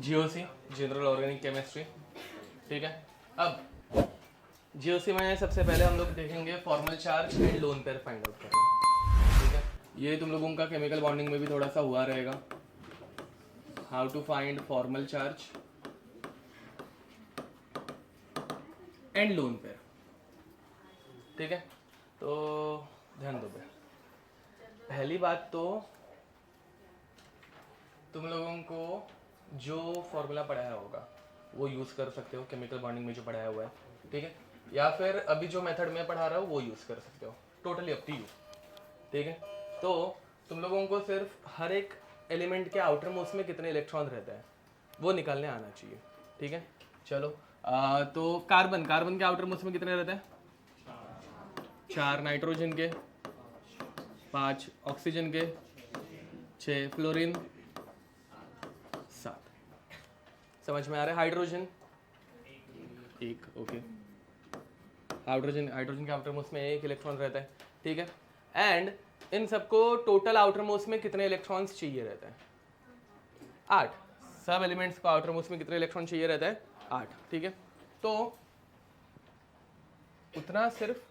GOC general organic chemistry. ठीक है, अब जीओसी में सबसे पहले हम लोग देखेंगे formal charge and lone pair find out करना। ठीक है, ये तुम लोगों का केमिकल बॉन्डिंग में भी थोड़ा सा हुआ रहेगा, how to find formal charge and lone pair. ठीक है, तो ध्यान दो बे। पहली बात तो तुम लोगों को जो फॉर्मूला पढ़ाया होगा वो यूज़ कर सकते हो, केमिकल बॉन्डिंग में जो पढ़ाया हुआ है। ठीक है, या फिर अभी जो मेथड में पढ़ा रहा हूँ वो यूज़ कर सकते हो, टोटली अप टू यू। ठीक है, तो तुम लोगों को सिर्फ हर एक एलिमेंट के आउटर मोस्ट में कितने इलेक्ट्रॉन रहते हैं वो निकालने आना चाहिए। ठीक है, चलो तो कार्बन के आउटर मोस्ट में कितने रहते हैं? 4 नाइट्रोजन के, 5 ऑक्सीजन के, 6 फ्लोरीन, 7। समझ में आ रहा है? Hydrogen 1, okay. हाइड्रोजन के आउटर मोस्ट में 1 इलेक्ट्रॉन रहता है। ठीक है, एंड इन सबको टोटल आउटर मोस्ट में कितने इलेक्ट्रॉन्स चाहिए रहता है? 8। सब एलिमेंट्स को आउटर मोस्ट में कितने इलेक्ट्रॉन चाहिए रहता है? 8। ठीक है, तो उतना सिर्फ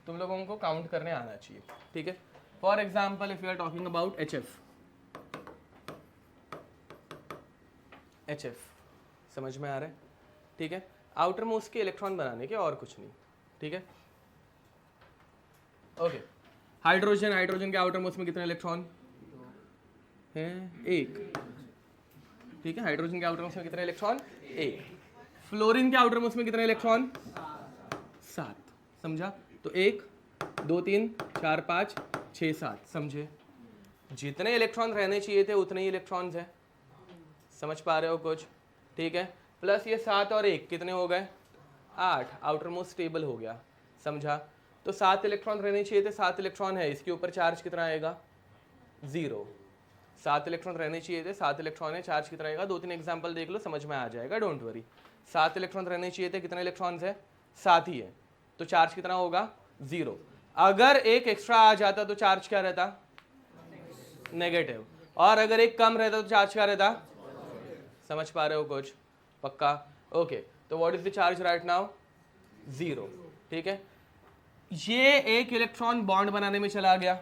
तुम लोगों को काउंट करने आना चाहिए। ठीक है, for example if you are talking about HF, समझ में आ रहा है? ठीक है, आउटर मोस्ट के इलेक्ट्रॉन बनाने के, और कुछ नहीं। ठीक है, ओके। हाइड्रोजन के आउटर मोस्ट में कितने इलेक्ट्रॉन हैं? 1। ठीक है, हाइड्रोजन के आउटर मोस्ट में कितने इलेक्ट्रॉन? 1। फ्लोरीन के आउटर मोस्ट में कितने इलेक्ट्रॉन? 7। समझा? तो 1 2 3 4 5 6 7। समझे? जितने इलेक्ट्रॉन रहने चाहिए थे उतने ही इलेक्ट्रॉन्स हैं। समझ पा रहे हो कुछ? ठीक है, प्लस ये 7 और 1 कितने हो गए? 8। आउटर मोस्ट स्टेबल हो गया। समझा? तो 7 इलेक्ट्रॉन रहने चाहिए थे, 7 इलेक्ट्रॉन है, इसके ऊपर चार्ज कितना आएगा? 0। 7 इलेक्ट्रॉन रहने चाहिए थे, 7 इलेक्ट्रॉन है, चार्ज कितना आएगा? 2-3 एग्जाम्पल देख लो, समझ में आ जाएगा, डोंट वरी। 7 इलेक्ट्रॉन रहने चाहिए थे, कितने इलेक्ट्रॉन्स है? 7 ही है, तो चार्ज कितना होगा? 0। अगर एक एक्स्ट्रा आ जाता तो चार्ज क्या रहता? नेगेटिव। और अगर एक कम रहता तो चार्ज क्या रहता? समझ पा रहे हो कुछ? पक्का? ओके, तो what is the charge right now? 0। ठीक है, ये एक इलेक्ट्रॉन बॉन्ड बनाने में चला गया।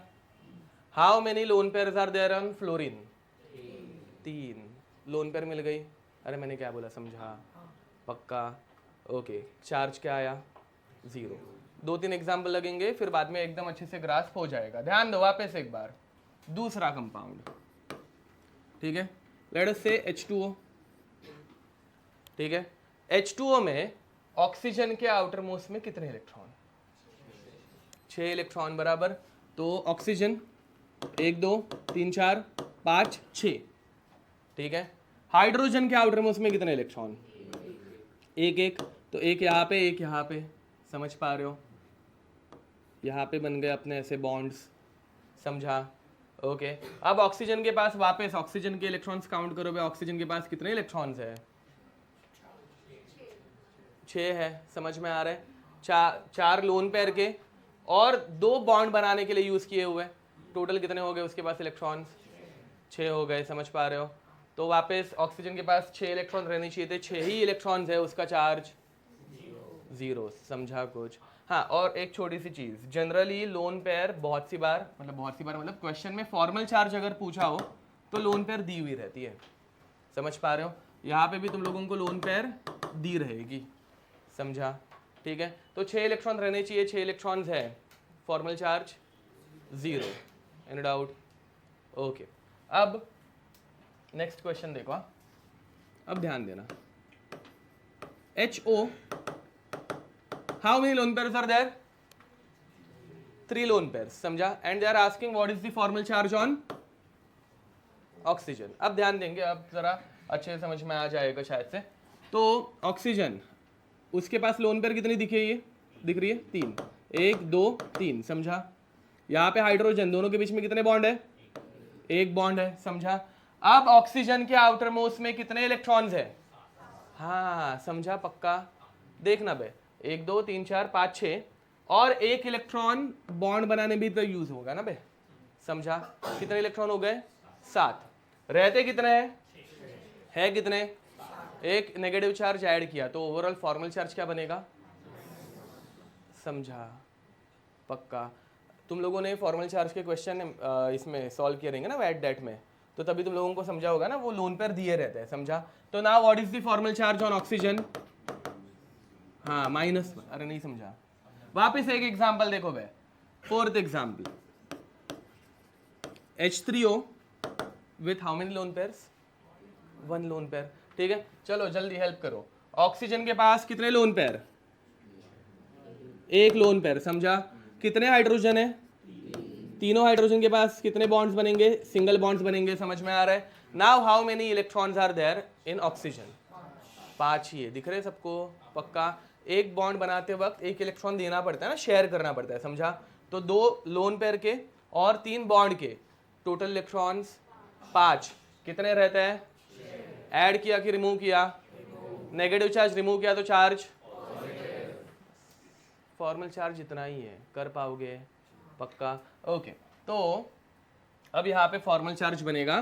How many lone pairs are there on fluorine? 3 lone pair मिल गई। अरे मैंने क्या बोला, समझा? पक्का? ओके, चार्ज क्या आया? 0। 2-3 एग्जाम्पल लगेंगे, फिर बाद में एकदम अच्छे से ग्रास्प हो जाएगा। ध्यान दो वापस एक बार। दूसरा कंपाउंड, ठीक है, लेट अस से H2O। ठीक है, H2O में ऑक्सीजन के आउटर मोस्ट में कितने इलेक्ट्रॉन? 6 इलेक्ट्रॉन बराबर। तो ऑक्सीजन 1 2 3 4 5 6। ठीक है, हाइड्रोजन के आउटर मोस्ट में कितने इलेक्ट्रॉन? 1 1। तो एक यहाँ पे, एक यहाँ पे। समझ पा रहे हो? यहाँ पे बन गए अपने ऐसे बॉन्ड्स। समझा? ओके, अब ऑक्सीजन के पास वापस ऑक्सीजन के इलेक्ट्रॉन्स काउंट करो भाई। ऑक्सीजन के पास कितने इलेक्ट्रॉन्स है? 6 है। समझ में आ रहा है? 4 लोन पेयर के और 2 बॉन्ड बनाने के लिए यूज किए हुए। टोटल कितने हो गए उसके पास इलेक्ट्रॉन्स? 6 हो गए। समझ पा रहे हो? तो वापस ऑक्सीजन के पास 6 इलेक्ट्रॉन रहने चाहिए थे, 6 ही इलेक्ट्रॉन्स है, उसका चार्ज 0। समझा कुछ? हाँ, और एक छोटी सी चीज, जनरली लोन पेयर बहुत सी बार मतलब क्वेश्चन में फॉर्मल चार्ज अगर पूछा हो तो लोन पेयर दी हुई रहती है। समझ पा रहे हो? यहाँ पे भी तुम लोगों को लोन पेयर दी रहेगी। समझा? ठीक है, तो 6 इलेक्ट्रॉन रहने चाहिए, 6 इलेक्ट्रॉन्स है, formal charge 0। Any doubt? Okay, अब नेक्स्ट क्वेश्चन देखो। अब ध्यान देना, HO, how many lone pairs are there? 3 lone pairs। समझा? and they are asking what is the formal charge on oxygen। अब ध्यान देंगे, अब जरा अच्छे से समझ में आ जाएगा शायद से। तो ऑक्सीजन, उसके पास लोन पेयर कितनी दिख रही है? 3। 1 2 3। समझा? यहाँ पे हाइड्रोजन, दोनों के बीच में कितने बॉन्ड है? 1 बॉन्ड है। समझा? अब ऑक्सीजन के आउटर मोस्ट में कितने इलेक्ट्रॉन्स है? हाँ, समझा? पक्का? देखना बे, 1 2 3 4 5 6 और 1 इलेक्ट्रॉन बॉन्ड बनाने भी तो यूज होगा ना बे। समझा? कितने इलेक्ट्रॉन हो गए? 7। रहते कितने हैं? है कितने, एक नेगेटिव चार्ज ऐड किया तो ओवरऑल फॉर्मल चार्ज क्या बनेगा, समझा, पक्का। तुम लोगों ने फॉर्मल चार्ज के क्वेश्चन इसमें सॉल्व किए रहेंगे ना वेट डेट में, तो तभी तुम लोगों को समझा होगा ना, वो लोन पेयर दिए रहते हैं, समझा। तो now what is the formal charge on oxygen, हाँ माइनस, अरे नहीं समझा, वापस एक एग्जांपल देखो बे, fourth example, H3O with how many lone pairs, 1 lone pair, ठीक है। चलो जल्दी हेल्प करो, ऑक्सीजन के पास कितने लोन पेयर, 1 लोन पेयर, समझा। कितने हाइड्रोजन है, तीनों हाइड्रोजन के पास कितने बॉन्ड्स बनेंगे, सिंगल बॉन्ड्स बनेंगे, समझ में आ रहा है। Now how many electrons are there in oxygen, 5 ही है, दिख रहे सबको, पक्का। एक बॉन्ड बनाते वक्त एक इलेक्ट्रॉन देना पड़ता है ना, शेयर करना पड़ता है, समझा। तो 2 लोन पेयर के और 3 बॉन्ड के टोटल इलेक्ट्रॉन्स 5, कितने रहते हैं, ऐड किया कि रिमूव किया, नेगेटिव चार्ज रिमूव किया तो चार्ज, फॉर्मल चार्ज इतना ही है, कर पाओगे, पक्का, ओके। तो अब यहाँ पे फॉर्मल चार्ज बनेगा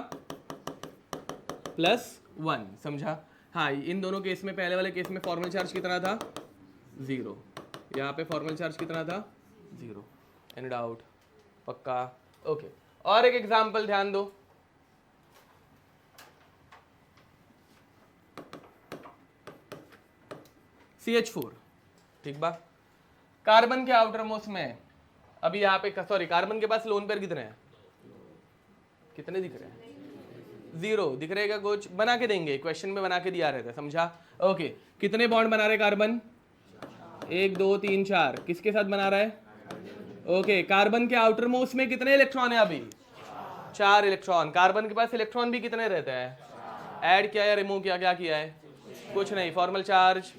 +1, समझा। हाँ, इन दोनों केस में, पहले वाले केस में फॉर्मल चार्ज कितना था, 0, यहाँ पे फॉर्मल चार्ज कितना था, 0, एनी डाउट, पक्का, ओके। और एक एग्जांपल ध्यान दो, CH4, ठीक बा। कार्बन के आउटर मोस्ट में, अभी यहाँ पे सॉरी, कार्बन के पास लोन पेयर कितने हैं, कितने दिख रहे हैं, 0 दिख रहेगा, कुछ बना के देंगे, क्वेश्चन में बना के दिया रहता है, समझा, ओके। कितने बॉन्ड बना रहे कार्बन, 1 2 3 4, किसके साथ बना रहा है, ओके। कार्बन के आउटर मोस्ट में कितने इलेक्ट्रॉन है अभी, 4 इलेक्ट्रॉन। कार्बन के पास इलेक्ट्रॉन भी कितने रहते हैं, ऐड किया या रिमूव किया, क्या किया है, कुछ नहीं, formal charge.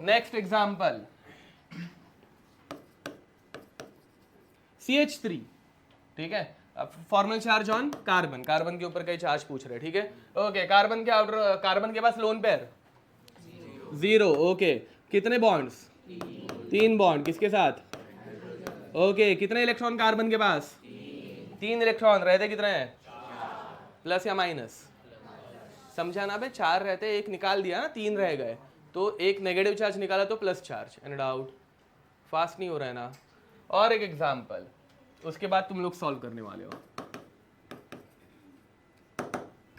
Next example, CH3, ठीक है। अब formal charge on carbon, carbon के ऊपर कई चार्ज पूछ रहे, ठीक है, ओके। कार्बन के आउटर, कार्बन के पास लोन पेयर 0, ओके। कितने बॉन्ड्स, 3 बॉन्ड, किसके साथ, ओके। कितने इलेक्ट्रॉन कार्बन के पास, 3 इलेक्ट्रॉन, रहते कितने हैं, प्लस या माइनस, समझा ना बे, 4 रहते, एक निकाल दिया ना, 3 रह गए, तो एक नेगेटिव चार्ज निकाला तो plus charge, any doubt, fast नहीं हो रहा है ना। और एक एग्जांपल, उसके बाद तुम लोग सॉल्व करने वाले हो।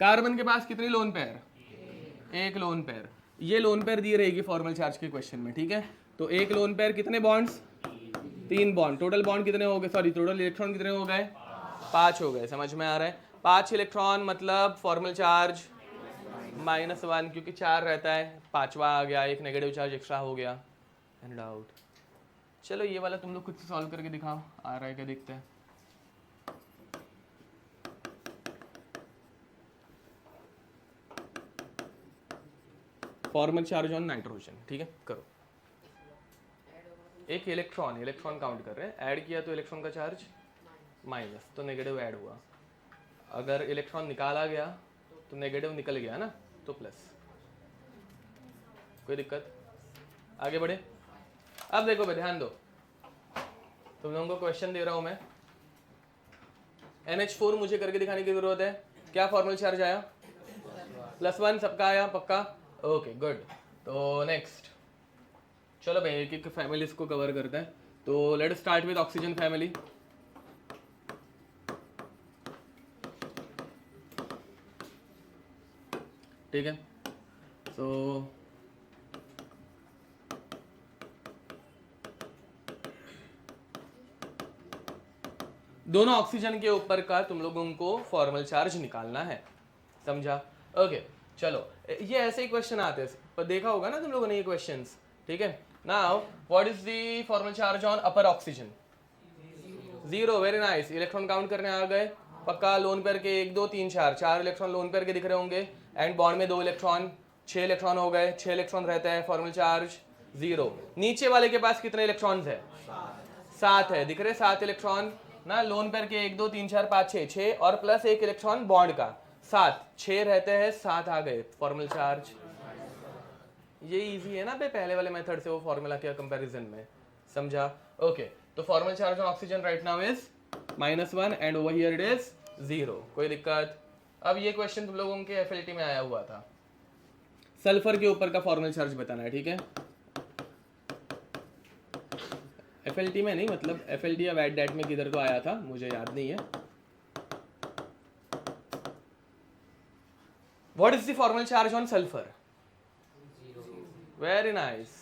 कार्बन के पास कितनी लोन पेयर, 1 लोन पेयर, ये लोन पेयर दी रहेगी फॉर्मल चार्ज के क्वेश्चन में, ठीक है। तो 1 लोन पेयर, कितने बॉन्ड्स, 3 बॉन्ड, टोटल बॉन्ड कितने हो गए, सॉरी टोटल इलेक्ट्रॉन कितने हो गए, 5 हो गए, समझ में आ रहा है। 5 इलेक्ट्रॉन मतलब फॉर्मल चार्ज -1, क्योंकि 4 रहता है, 5वां आ गया, एक नेगेटिव चार्ज एक्स्ट्रा हो गया, एनी डाउट। चलो ये वाला तुम लोग खुद से सॉल्व करके दिखाओ, आ रहा है क्या, देखते हैं। फॉर्मल चार्ज ऑन नाइट्रोजन, ठीक है, करो। एक इलेक्ट्रॉन काउंट कर रहे हैं, ऐड किया तो इलेक्ट्रॉन का चार्ज माइनस, तो नेगेटिव ऐड हुआ। अगर इलेक्ट्रॉन निकाला गया तो नेगेटिव निकल गया ना, तो प्लस, कोई दिक्कत, आगे बढ़े। अब देखो भाई, ध्यान दो, तुम लोगों को क्वेश्चन दे रहा हूं मैं, NH4 मुझे करके दिखाने की जरूरत है। क्या फॉर्मल चार्ज आया, +1, सबका आया, पक्का, ओके गुड। तो नेक्स्ट, चलो भाई एक एक फैमिलीज को कवर करते हैं। तो let start with oxygen family. ठीक है, तो दोनों ऑक्सीजन के ऊपर का तुम लोगों को फॉर्मल चार्ज निकालना है, समझा, ओके। चलो ये ऐसे ही क्वेश्चन आते हैं, पर देखा होगा ना तुम लोगों ने ये क्वेश्चंस, ठीक है। Now what is the formal charge on upper oxygen, 0, very nice. Electron count करने आ गए, पक्का। लोन पेयर के 1 2 3 4 इलेक्ट्रॉन लोन पेयर के दिख रहे होंगे, एंड बॉन्ड में 2 इलेक्ट्रॉन, 6 इलेक्ट्रॉन हो गए, 6 इलेक्ट्रॉन रहता है, फॉर्मल चार्ज 0। नीचे वाले के पास कितने इलेक्ट्रॉन्स है, 7 है, दिख रहे 7 इलेक्ट्रॉन ना, लोन पेयर के 1 2 3 4 5 6 और प्लस 1 इलेक्ट्रॉन बॉन्ड का 7, 6 रहते हैं, 7 आ गए, फॉर्मल चार्ज। ये इजी है ना बे, पहले वाले मेथड से वो फॉर्मूला के कंपैरिजन में, समझा, ओके। तो formal charge on oxygen right now is -1 and over here it is 0, कोई दिक्कत। अब ये क्वेश्चन तुम लोगों के FLT में आया हुआ था, सल्फर के ऊपर का फॉर्मल चार्ज बताना है, ठीक है। FLT में नहीं, मतलब FLT या वैट डैट में किधर को आया था मुझे याद नहीं है। What is the formal charge on sulphur? Very nice.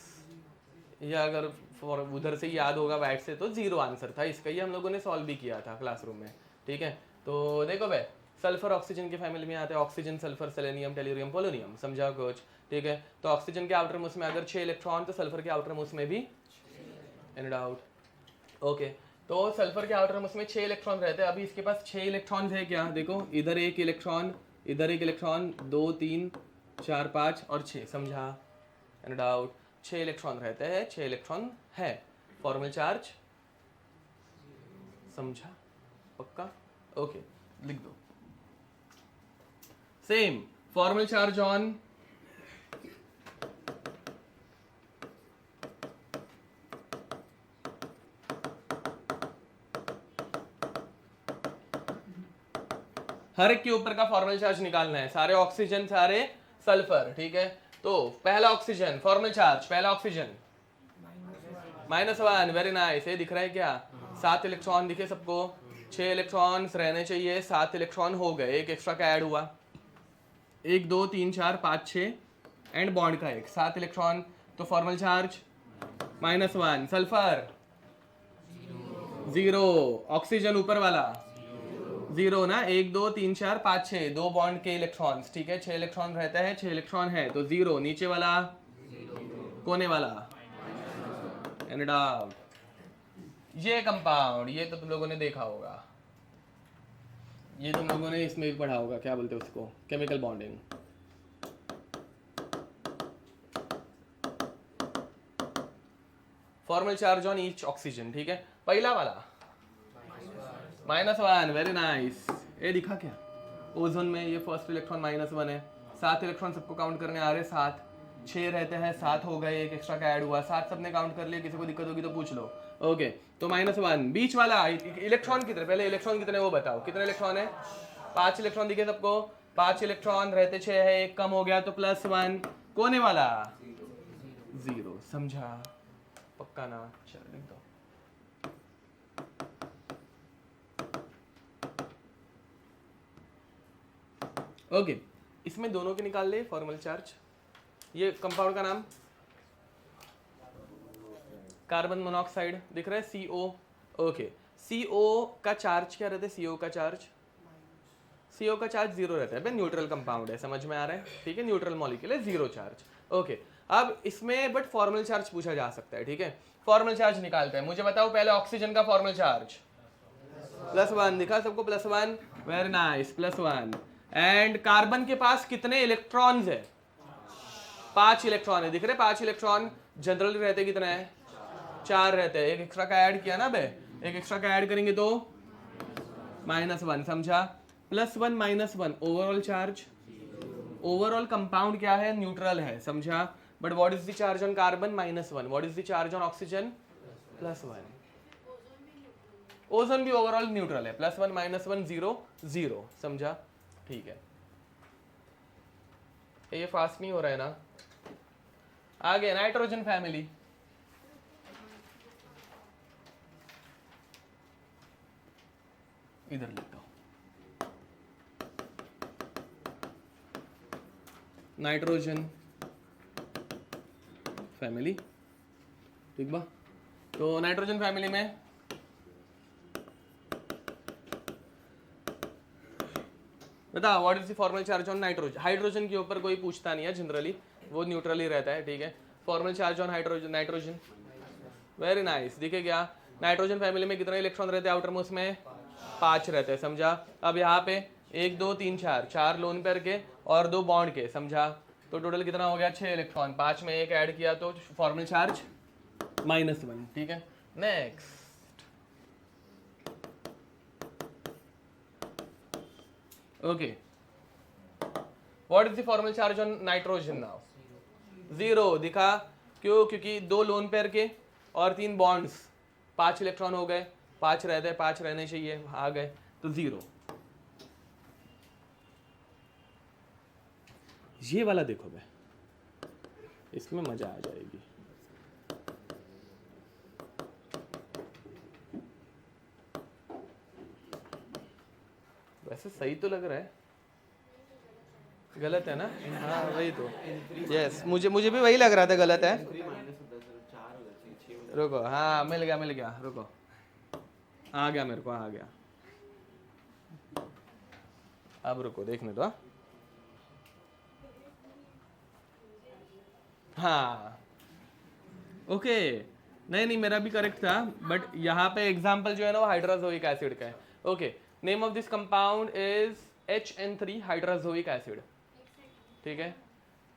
ये अगर उधर से याद होगा वैट से तो 0 आंसर था इसका, ये हम लोगों ने सॉल्व भी किया था क्लासरूम में, ठीक है। तो देखो भाई, सल्फर ऑक्सीजन के फैमिली में आते हैं, oxygen, sulphur, selenium, tellurium, polonium, समझा कुछ, ठीक है। तो ऑक्सीजन के आउटर मोस्ट में अगर 6 इलेक्ट्रॉन, तो सल्फर के आउटर मोस्ट में भी, एनी डाउट? ओके, तो सल्फर के आउटर मोस्ट में 6 इलेक्ट्रॉन रहते हैं। अभी इसके पास 6 इलेक्ट्रॉन है क्या? देखो, इधर एक इलेक्ट्रॉन, इधर एक इलेक्ट्रॉन, 2 3 4 5 और 6, समझा, एनी डाउट? 6 इलेक्ट्रॉन रहते हैं, 6 इलेक्ट्रॉन है। फॉर्मल चार्ज समझा? पक्का? ओके, लिख दो। Same formal charge on her एक के ऊपर का फॉर्मल चार्ज निकालना है, सारे ऑक्सीजन, सारे सल्फर, ठीक है। तो पहला ऑक्सीजन, फॉर्मल चार्ज, पहला ऑक्सीजन -1, वेरी नाइस। ये दिख रहा है क्या? 7 इलेक्ट्रॉन दिखे सबको? 6 इलेक्ट्रॉन्स रहने चाहिए, 7 इलेक्ट्रॉन हो गए, एक एक्स्ट्रा का ऐड हुआ, 1 2 3 4 5 6 एंड बॉन्ड का एक, 7 इलेक्ट्रॉन। तो फॉर्मल चार्ज -1, सल्फर 0, ऑक्सीजन ऊपर वाला 0 ना, 1 2 3 4 5 6, 2 बॉन्ड के इलेक्ट्रॉन्स, ठीक है। 6 इलेक्ट्रॉन रहता है, 6 इलेक्ट्रॉन है तो 0, नीचे वाला, कोने वाला, एंड डाउट। ये कंपाउंड, ये तो तुम लोगों ने देखा होगा, ये तुम लोगों ने इसमें भी पढ़ा होगा, क्या बोलते हैं उसको, chemical bonding. Formal charge on each oxygen, ठीक है। पहला वाला -1, वेरी नाइस। ये दिखा क्या? ओजोन में ये फर्स्ट इलेक्ट्रॉन -1 है, 7 इलेक्ट्रॉन सबको काउंट करने आ रहे, 7, 6 रहते हैं, 7 हो गए, एक एक्स्ट्रा का ऐड हुआ, 7 सबने काउंट कर लिया, किसी को दिक्कत होगी तो पूछ लो। ओके, तो -1। बीच वाला इलेक्ट्रॉन कितने, पहले इलेक्ट्रॉन कितने वो बताओ, कितने इलेक्ट्रॉन है? 5 इलेक्ट्रॉन दिखे सबको? 5 इलेक्ट्रॉन रहते, 6 है, एक कम हो गया तो +1, कोने वाला 0, समझा? पक्का ना? चलो लिख दो। ओके, इसमें दोनों के निकाल ले फॉर्मल चार्ज। ये कंपाउंड का नाम कार्बन मोनोऑक्साइड, दिख रहा है, CO। ओके, CO का चार्ज क्या रहता है? CO का चार्ज, CO का चार्ज 0 रहता है, भाई न्यूट्रल कंपाउंड है, समझ में आ रहा है, ठीक है, न्यूट्रल मॉलिक्यूल है, 0 चार्ज। ओके, अब इसमें बट फॉर्मल चार्ज पूछा जा सकता है, ठीक है। फॉर्मल चार्ज निकालते हैं, मुझे बताओ पहले ऑक्सीजन का फॉर्मल चार्ज +1, दिखा सबको +1, वेरी नाइस, +1। एंड कार्बन के पास कितने इलेक्ट्रॉन्स है? 5 इलेक्ट्रॉन है, दिख रहे 5 इलेक्ट्रॉन। जनरली रहते कितने हैं? 4 रहते हैं, एक एक्स्ट्रा का ऐड किया ना बे, एक एक्स्ट्रा का ऐड करेंगे तो -1, समझा? +1 -1 ओवरऑल चार्ज, ओवरऑल कंपाउंड क्या है? न्यूट्रल है, समझा? But what is the charge on carbon? -1। What is the charge on oxygen? +1। Ozone भी ओवरऑल न्यूट्रल है, +1 -1 0 0, समझा? ठीक है, ये फास्ट नहीं हो रहा है ना? आगे नाइट्रोजन फैमिली, इधर लिखता हूं, नाइट्रोजन फैमिली, ठीक बा? तो नाइट्रोजन फैमिली में बता, what is the formal charge on nitrogen? Hydrogen के ऊपर कोई पूछता नहीं है जनरली, वो न्यूट्रल ही रहता है, ठीक है। Formal charge on hydrogen, nitrogen, very nice. दिखे क्या? नाइट्रोजन फैमिली में कितने इलेक्ट्रॉन रहते हैं आउटर मोस्ट में? 5 रहते हैं, समझा? अब यहाँ पे 1 2 3 4 लोन पेयर के और 2 बॉन्ड के, समझा? तो टोटल कितना हो गया? 6 इलेक्ट्रॉन, 5 में एक ऐड किया तो फॉर्मल चार्ज -1, ठीक है। Next, okay, what is the formal charge on nitrogen now? 0 दिखा, क्यों? क्योंकि 2 लोन पेयर के और 3 बॉन्ड्स, 5 इलेक्ट्रॉन हो गए, 5 रहते हैं, 5 रहने चाहिए, आ गए तो 0। ये वाला देखो बे, इसमें मजा आ जाएगी। वैसे सही तो लग रहा है, गलत है ना? हाँ वही तो, यस मुझे भी वही लग रहा था गलत है। रुको, हाँ मिल गया, रुको, आ गया मेरे को, आ गया। अब रुको देखने दो। हाँ ओके, नहीं मेरा भी करेक्ट था, बट यहाँ पे एग्जाम्पल जो है ना वो हाइड्रोजोइक एसिड का है। Okay, name of this compound is HN3 hydrazoic acid. ठीक है,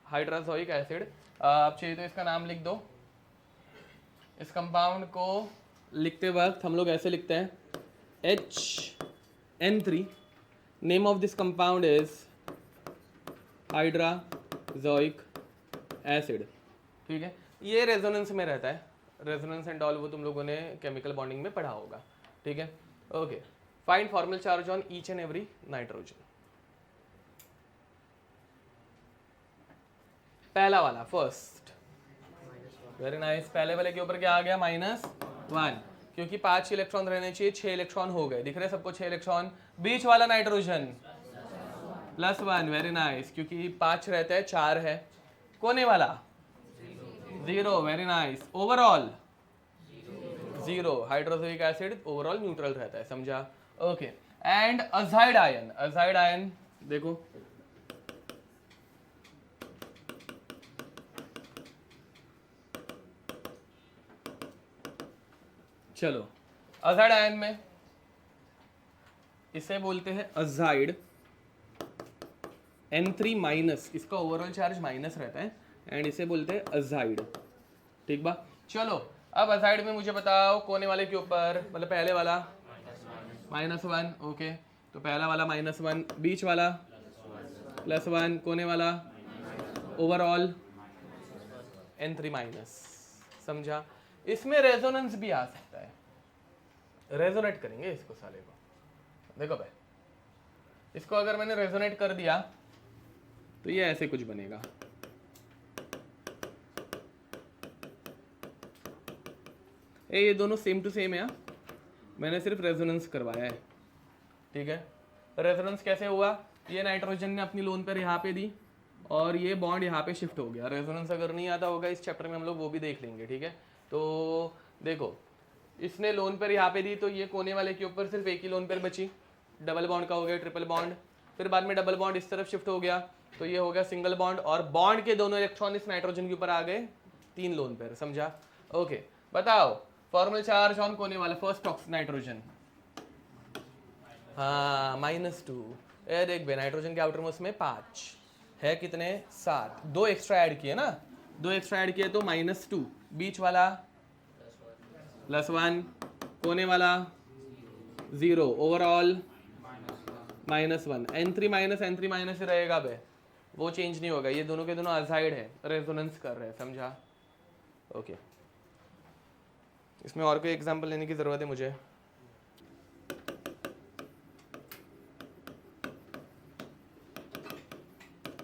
हाइड्रोजोइक एसिड। आप चाहिए तो इसका नाम लिख दो। इस कंपाउंड को लिखते वक्त हम लोग ऐसे लिखते हैं HN3। Name of this compound is hydrazoic acid. ठीक है, ये रेजोनेंस में रहता है, रेजोनेंस एंड ऑल वो तुम लोगों ने केमिकल बॉन्डिंग में पढ़ा होगा। ठीक है, okay. Find formal charge on each and every nitrogen. पहला वाला फर्स्ट, वेरी नाइस। पहले वाले के ऊपर क्या आ गया? -1, क्योंकि 5 इलेक्ट्रॉन रहने चाहिए, 6 इलेक्ट्रॉन हो गए, दिख रहे सबको 6 इलेक्ट्रॉन। बीच वाला नाइट्रोजन +1, वेरी नाइस, क्योंकि 5 रहता है, 4 है। कोने वाला 0, very nice. Overall 0, hydrochloric acid overall neutral रहता है, समझा? Okay. And azide ion, azide ion देखो, चलो अजाइड आयन में इसे बोलते हैं अजाइड N3-, इसका ओवरऑल चार्ज माइनस रहता है, एंड इसे बोलते हैं अजाइड। ठीक बा? चलो अब अजाइड में मुझे बताओ कोने वाले के ऊपर, मतलब पहले वाला -1, ओके, तो पहला वाला -1, बीच वाला +1, कोने वाला ओवरऑल N3-, समझा? इसमें रेजोनेंस भी आ सकता है, रेजोनेट करेंगे इसको साले को। देखो भाई, इसको अगर मैंने रेजोनेट कर दिया तो ये ऐसे कुछ बनेगा। ये दोनों सेम टू सेम है, मैंने सिर्फ रेजोनेंस करवाया है। ठीक है, रेजोनेंस कैसे हुआ? ये नाइट्रोजन ने अपनी लोन पर यहाँ पे दी और ये बॉन्ड यहाँ पे शिफ्ट हो गया। रेजोनेंस अगर नहीं आता होगा इस चैप्टर में हम लोग वो भी देख लेंगे। ठीक है, तो देखो इसने लोन पर यहाँ पे दी तो ये कोने वाले के ऊपर सिर्फ एक ही लोन पर बची, डबल बॉन्ड का हो गया ट्रिपल बॉन्ड। फिर बाद में डबल बॉन्ड इस तरफ शिफ्ट हो गया तो ये हो गया सिंगल बॉन्ड, और बॉन्ड के दोनों इलेक्ट्रॉन इस नाइट्रोजन के ऊपर आ गए 3 लोन पर, समझा? ओके, बताओ फॉर्मल चार्ज ऑन कोने वाला फर्स्ट नाइट्रोजन। हाँ -2। ये देख बे, नाइट्रोजन के आउटर मोस्ट में 5 है, कितने? 7, 2 एक्स्ट्रा ऐड किए ना, 2 एक्स्ट्रा ऐड किए तो -2, बीच वाला +1, कोने वाला 0, ओवरऑल -1। N3- ही रहेगा बे, वो चेंज नहीं होगा। ये दोनों के दोनों अजाइड है, रेजोनेंस कर रहे हैं, समझा? ओके, इसमें और कोई एग्जांपल लेने की जरूरत है मुझे?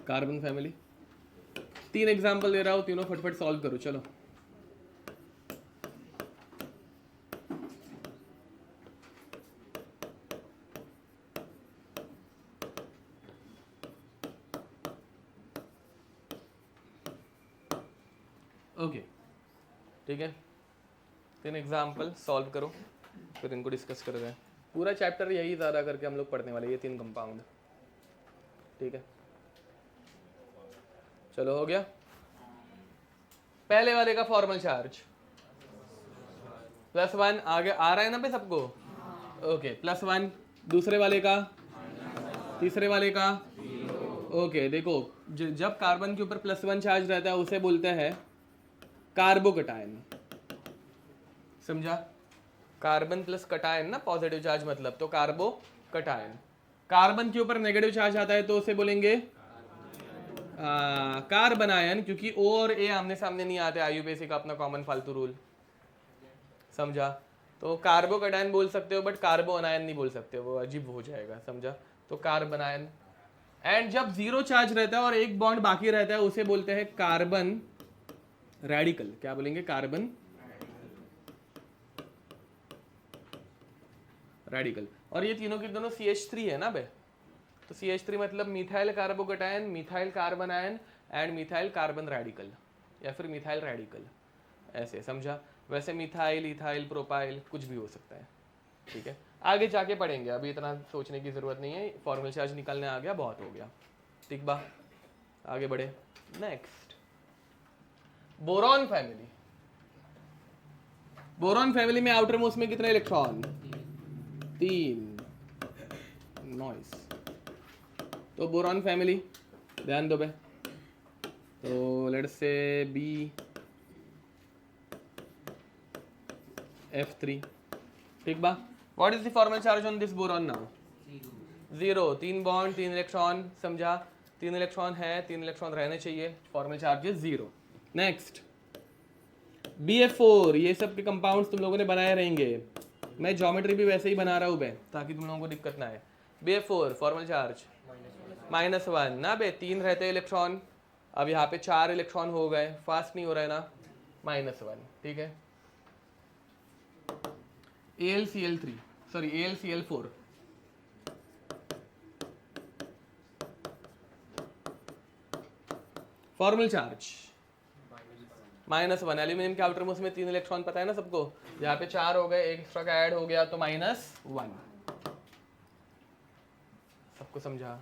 कार्बन फैमिली 3 एग्जांपल दे रहा हूं, तीनों फटफट सॉल्व करो। चलो ओके, ठीक है, 3 एग्जाम्पल सॉल्व करो, फिर इनको डिस्कस कर रहे हैं। पूरा चैप्टर यही ज़्यादा करके हम लोग पढ़ने वाले, ये 3 कंपाउंड। ठीक है, चलो हो गया। पहले वाले का फॉर्मल चार्ज +1 आगे आ रहा है ना पे सबको? ओके, +1। दूसरे वाले का, तीसरे वाले का, ओके। देखो जब कार्बन के ऊपर +1 चार्ज रहता है उसे बोलते हैं कार्बोकटायन, समझा? कार्बन प्लस कटायन ना, पॉजिटिव चार्ज मतलब, तो कार्बोकटायन। कार्बन के ऊपर नेगेटिव चार्ज आता है तो उसे बोलेंगे कार्बनायन, क्योंकि O और A आमने सामने नहीं आते, IUPAC का अपना कॉमन फालतू रूल, समझा? तो कार्बोकटायन बोल सकते हो बट कार्बोनायन नहीं बोल सकते, वो अजीब हो जाएगा, समझा? तो कार्बनायन। एंड जब 0 चार्ज रहता है और एक बॉन्ड बाकी रहता है उसे बोलते हैं कार्बन रेडिकल, क्या बोलेंगे, कार्बन रेडिकल। और ये तीनों के दोनों CH3 है ना बे, तो CH3 मतलब methyl carbocation, methyl carbon ion and methyl carbon radical, या फिर मिथाइल रेडिकल, ऐसे समझा। वैसे मिथाइल, इथाइल, प्रोपाइल कुछ भी हो सकता है, ठीक है। आगे जाके पढ़ेंगे, अभी इतना सोचने की जरूरत नहीं है, फॉर्मल चार्ज निकालने आ गया, बहुत हो गया, ठीक बा। आगे बढ़े, next boron family. Boron family में आउटर मोस्ट में कितने इलेक्ट्रॉन, 3, नॉइस। तो बोरॉन फैमिली ध्यान दो बे, तो लेट्स से B F3, ठीक बा। What is the formal charge on this boron now, 0, 3 bond 3 electron, समझा। 3 इलेक्ट्रॉन है, 3 इलेक्ट्रॉन रहने चाहिए, formal charge is 0। Next BF4, ये सब के कंपाउंड्स तुम लोगों ने बनाए रहेंगे, मैं ज्योमेट्री भी वैसे ही बना रहा हूँ बे, ताकि तुम लोगों को दिक्कत ना आए। BF4 फॉर्मल चार्ज -1 ना बे, 3 रहते इलेक्ट्रॉन, अब यहाँ पे 4 इलेक्ट्रॉन हो गए, फास्ट नहीं हो रहा है ना, -1, ठीक है। AlCl3, sorry AlCl4, formal charge -1। Aluminium के आउटर मोस्ट में 3 इलेक्ट्रॉन, पता है ना सबको, यहाँ पे 4 हो गए, एक एक्स्ट्रा का ऐड हो गया तो -1, सबको समझा।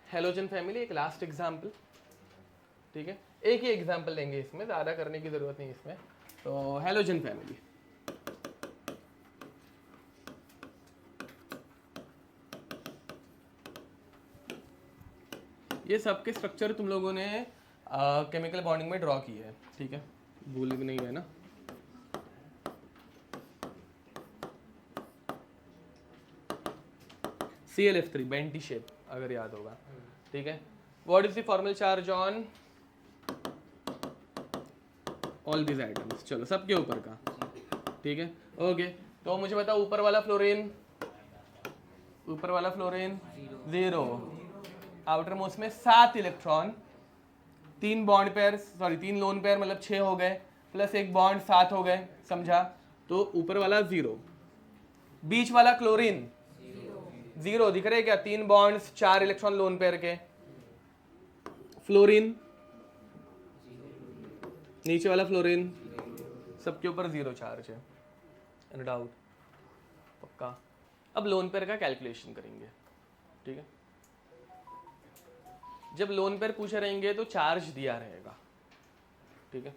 हेलोजन फैमिली एक लास्ट एग्जाम्पल, ठीक है, एक ही एग्जाम्पल लेंगे इसमें, ज़्यादा करने की ज़रूरत नहीं इसमें। तो हेलोजन फैमिली, ये सबके स्ट्रक्चर तुम लोगों ने केमिकल बॉन्डिंग में ड्रॉ की है, ठीक है, भूल भी नहीं है ना। ClF3 बेंटी शेप, अगर याद होगा, ठीक है। What is the formal charge on all this items, चलो सबके ऊपर का, ठीक है, ओके। तो मुझे बताओ ऊपर वाला फ्लोरीन, ऊपर वाला फ्लोरीन 0, आउटर मोस्ट में 7 electron, 3 bond pair, sorry 3 lone pair, मतलब 6 हो गए, प्लस एक बॉन्ड 7 हो गए, समझा। तो ऊपर वाला 0, बीच वाला क्लोरीन 0 दिख रहे क्या, 3 बॉन्ड्स 4 इलेक्ट्रॉन लोन पेयर के। फ्लोरीन नीचे वाला फ्लोरीन, सबके ऊपर 0 चार्ज है, नो डाउट, पक्का। अब लोन पेयर का कैलकुलेशन करेंगे, ठीक है। जब लोन पेयर पूछे रहेंगे तो चार्ज दिया रहेगा, ठीक है।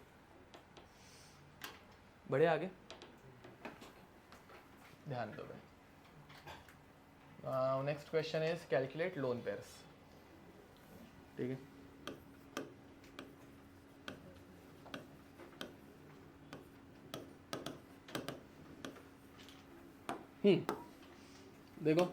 बढ़े आगे, ध्यान दो भाई। Next question is calculate lone pairs, ठीक है। देखो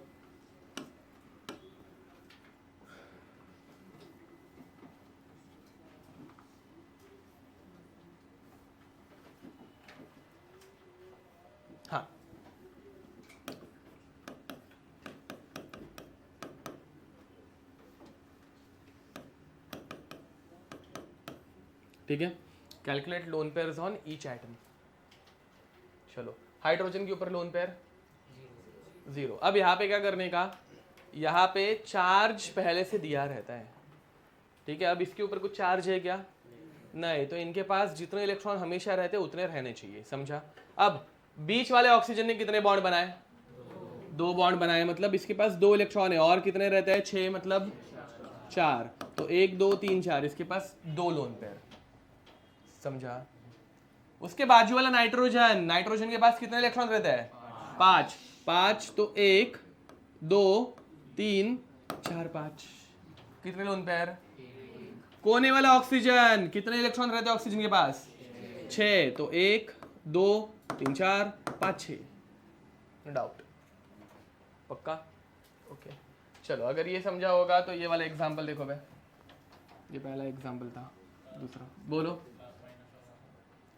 हाँ, ठीक है, calculate lone pairs on each item. चलो, हाइड्रोजन के ऊपर लोन पेयर 0। अब यहाँ पे क्या करने का, यहाँ पे चार्ज पहले से दिया रहता है, ठीक है। अब इसके ऊपर कुछ चार्ज है क्या, नहीं, तो इनके पास जितने इलेक्ट्रॉन हमेशा रहते हैं उतने रहने चाहिए, समझा। अब बीच वाले ऑक्सीजन ने कितने बॉन्ड बनाए, 2 बॉन्ड बनाए, मतलब इसके पास 2 इलेक्ट्रॉन है, और कितने रहते हैं, 6, मतलब 4, तो 1 2 3 4, इसके पास 2 लोन पेयर, समझा। उसके बाजू वाला नाइट्रोजन, नाइट्रोजन के पास कितने इलेक्ट्रॉन रहते हैं, 5, 5, तो 1 2 3 4 5, कितने लोन पेयर। कोने वाला ऑक्सीजन, कितने इलेक्ट्रॉन रहते हैं ऑक्सीजन के पास, 6, तो 1 2 3 4 5 6, नो डाउट, पक्का, ओके। चलो, अगर ये समझा होगा तो ये वाला एग्जांपल देखो भाई, ये पहला एग्जांपल था, दूसरा बोलो,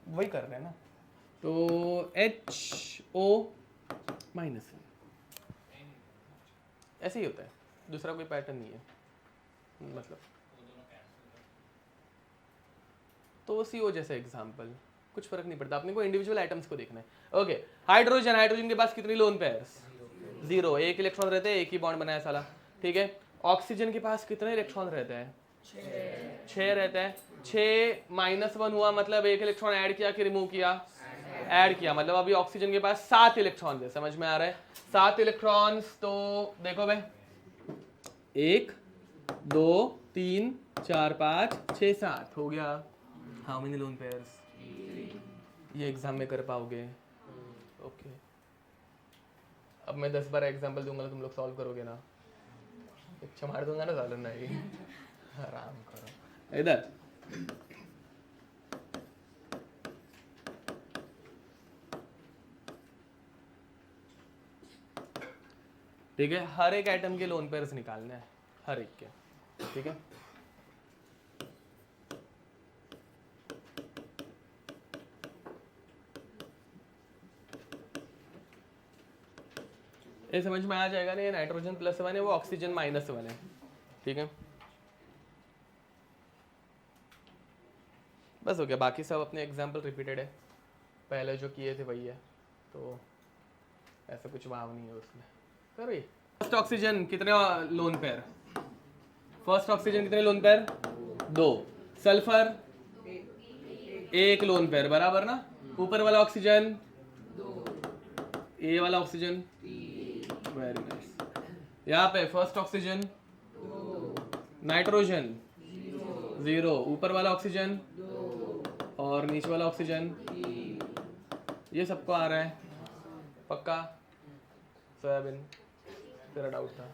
वही कर रहे हैं ना। तो HO-, ऐसे ही होता है, दूसरा कोई पैटर्न नहीं है, मतलब तो CO जैसे एग्जाम्पल, कुछ फर्क नहीं पड़ता, अपने को इंडिविजुअल आइटम्स को देखना है। ओके, हाइड्रोजन, हाइड्रोजन के पास कितनी लोन पेयर्स? 0, एक इलेक्ट्रॉन रहते हैं, एक ही बॉन्ड बनाया साला, ठीक है। ऑक्सीजन के पास कितने इलेक्ट्रॉन रहते हैं? 6 रहते हैं। 6 -1 हुआ मतलब एक इलेक्ट्रॉन ऐड किया कि रिमूव किया? ऐड किया, मतलब अभी ऑक्सीजन के पास 7 इलेक्ट्रॉन है, समझ में आ रहा है? 7 इलेक्ट्रॉन्स, तो देखो भाई 1 2 3 4 5 6 7 हो गया। How many lone pairs? ये एग्जाम में कर पाओगे? ओके, अब मैं 10 बार एग्जाम्पल दूंगा तुम लोग सॉल्व करोगे ना? अच्छा मार दूंगा ना सालन, नहीं आराम करो। इधर ठीक है, हर एक आइटम के लोन पेयर्स निकालने हैं, हर एक के, ठीक है। ये समझ में आ जाएगा ना, ये नाइट्रोजन +1 है, वो ऑक्सीजन -1 है, ठीक है। बस हो गया, बाकी सब अपने एग्जाम्पल रिपीटेड है, पहले जो किए थे वही है, तो ऐसा कुछ भाव नहीं है उसमें। करो ये। फर्स्ट ऑक्सीजन कितने लोन पेयर? फर्स्ट ऑक्सीजन कितने lone pair? 2। Sulphur 1 lone pair, बराबर ना? ऊपर वाला ऑक्सीजन, ये वाला ऑक्सीजन, वेरी नाइस। यहाँ पे फर्स्ट ऑक्सीजन, नाइट्रोजन 0, ऊपर वाला ऑक्सीजन और नीचे वाला ऑक्सीजन, ये सबको आ रहा है पक्का? सोयाबीन, तेरा डाउट था,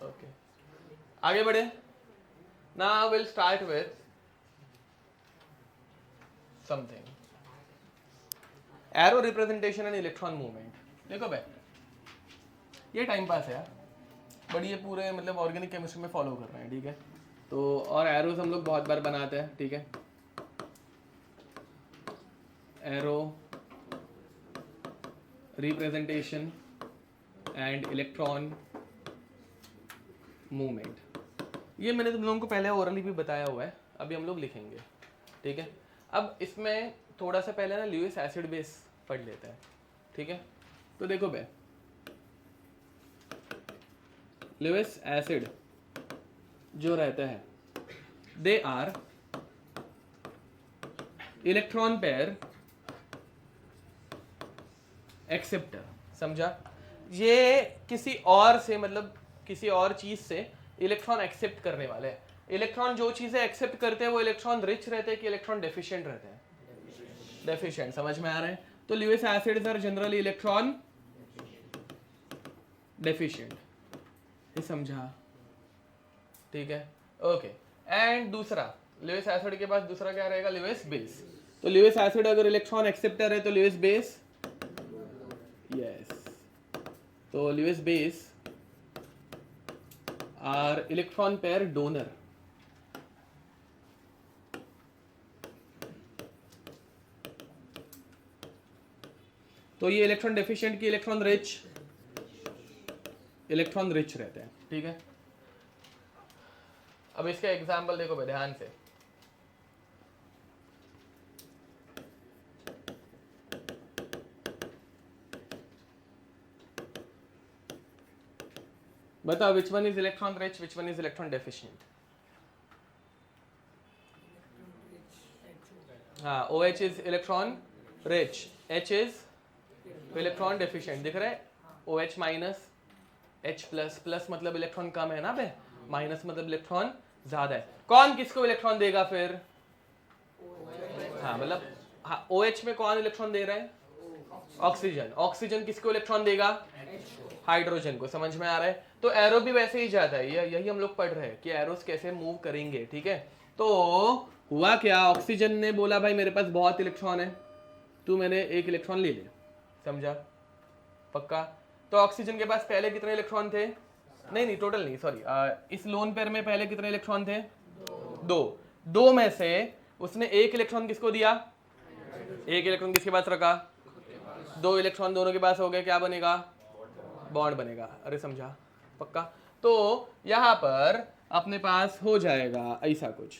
ओके। आगे बढ़े। Now will start with something, arrow representation and electron movement. देखो भाई, ये टाइम पास है यार, बट ये पूरे मतलब ऑर्गेनिक केमिस्ट्री में फॉलो कर रहे हैं, ठीक है। तो और एरोज हम लोग बहुत बार बनाते हैं, ठीक है। Arrow representation and electron movement, ये मैंने तुम लोगों को पहले ओरली भी बताया हुआ है, अभी हम लोग लिखेंगे, ठीक है। अब इसमें थोड़ा सा पहले ना ल्यूइस एसिड बेस पढ़ लेते हैं, ठीक है। तो देखो बे, ल्यूइस एसिड जो रहते हैं, they are electron pair acceptor, समझा? ये किसी और से, मतलब किसी और चीज से इलेक्ट्रॉन एक्सेप्ट करने वाले हैं। इलेक्ट्रॉन जो चीजें एक्सेप्ट करते हैं वो इलेक्ट्रॉन रिच रहते हैं कि इलेक्ट्रॉन डेफिशिएंट रहते हैं? डेफिशिएंट, समझ में आ रहा है? तो Lewis acids are generally electron deficient, ये समझा? ठीक है, ओके। एंड दूसरा, ल्यूइस एसिड के पास दूसरा क्या रहेगा? Lewis base. तो ल्यूइस एसिड अगर इलेक्ट्रॉन एक्सेप्टर है तो ल्यूइस बेस, यस, तो Lewis base are electron pair donor. तो ये इलेक्ट्रॉन डेफिशिएंट की इलेक्ट्रॉन रिच रहते हैं, ठीक है। अब इसका एग्जाम्पल देखो ध्यान से, बताओ which one is electron rich, which one is electron deficient? हाँ, OH is electron rich, H is electron deficient, दिख रहा है? OH minus, H plus, plus मतलब इलेक्ट्रॉन कम है ना बे, माइनस मतलब इलेक्ट्रॉन ज्यादा है। कौन किसको इलेक्ट्रॉन देगा फिर? हाँ मतलब हाँ, OH में कौन इलेक्ट्रॉन दे रहा है? ऑक्सीजन। ऑक्सीजन किसको इलेक्ट्रॉन देगा? हाइड्रोजन को, समझ में आ रहा है? तो एरो भी वैसे ही जाता है, यही हम लोग पढ़ रहे हैं कि एरोस कैसे मूव करेंगे, ठीक है। तो हुआ क्या, ऑक्सीजन ने बोला भाई मेरे पास बहुत इलेक्ट्रॉन है, तू मैंने 1 इलेक्ट्रॉन ले ले, समझा? पक्का? तो ऑक्सीजन के पास पहले कितने इलेक्ट्रॉन थे? नहीं टोटल नहीं, सॉरी, इस लोन पेयर में पहले कितने इलेक्ट्रॉन थे? 2 में से उसने 1 इलेक्ट्रॉन किसको दिया? 1 इलेक्ट्रॉन किसके पास रखा? 2 इलेक्ट्रॉन दोनों के पास हो गए, क्या बनेगा? बॉन्ड बनेगा। अरे समझा? पक्का? तो यहां पर अपने पास हो जाएगा ऐसा कुछ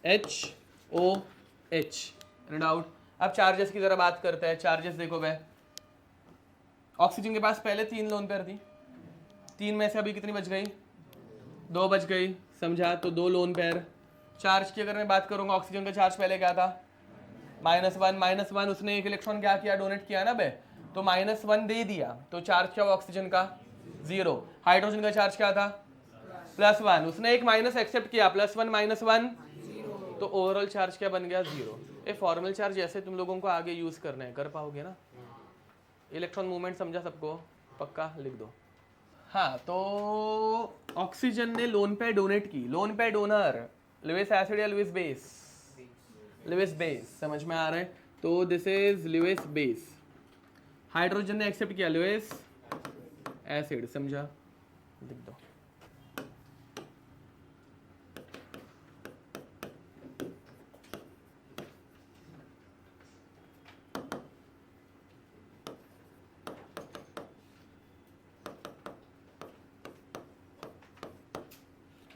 HO H, नो डाउट। अब चार्जेस की जरा बात करते हैं। चार्जेस देखो भाई, ऑक्सीजन के पास पहले 3 लोन पेयर थी, 3 में से अभी कितनी बच गई? 2 बच गई, समझा? तो 2 लोन पेयर। चार्ज की अगर मैं बात करूंगा, ऑक्सीजन का चार्ज पहले क्या था? -1, उसने एक इलेक्ट्रॉन क्या किया? डोनेट किया ना बे, तो -1 दे दिया, तो चार्ज क्या हुआ ऑक्सीजन का? 0। हाइड्रोजन का चार्ज क्या था? +1, उसने एक माइनस एक्सेप्ट किया, +1 -1, तो ओवरऑल चार्ज क्या बन गया? 0। ये फॉर्मल चार्ज ऐसे तुम लोगों को आगे यूज करना है, कर पाओगे ना? इलेक्ट्रॉन मूवमेंट समझा सबको? पक्का लिख दो। हाँ, तो ऑक्सीजन ने लोन पेयर डोनेट की। Lone pair donor Lewis acid या लुईस बेस? लुईस बेस, समझ में आ रहा है? तो this is Lewis base. Hydrogen ने एक्सेप्ट किया लुईस एसिड, समझा? लिख दो।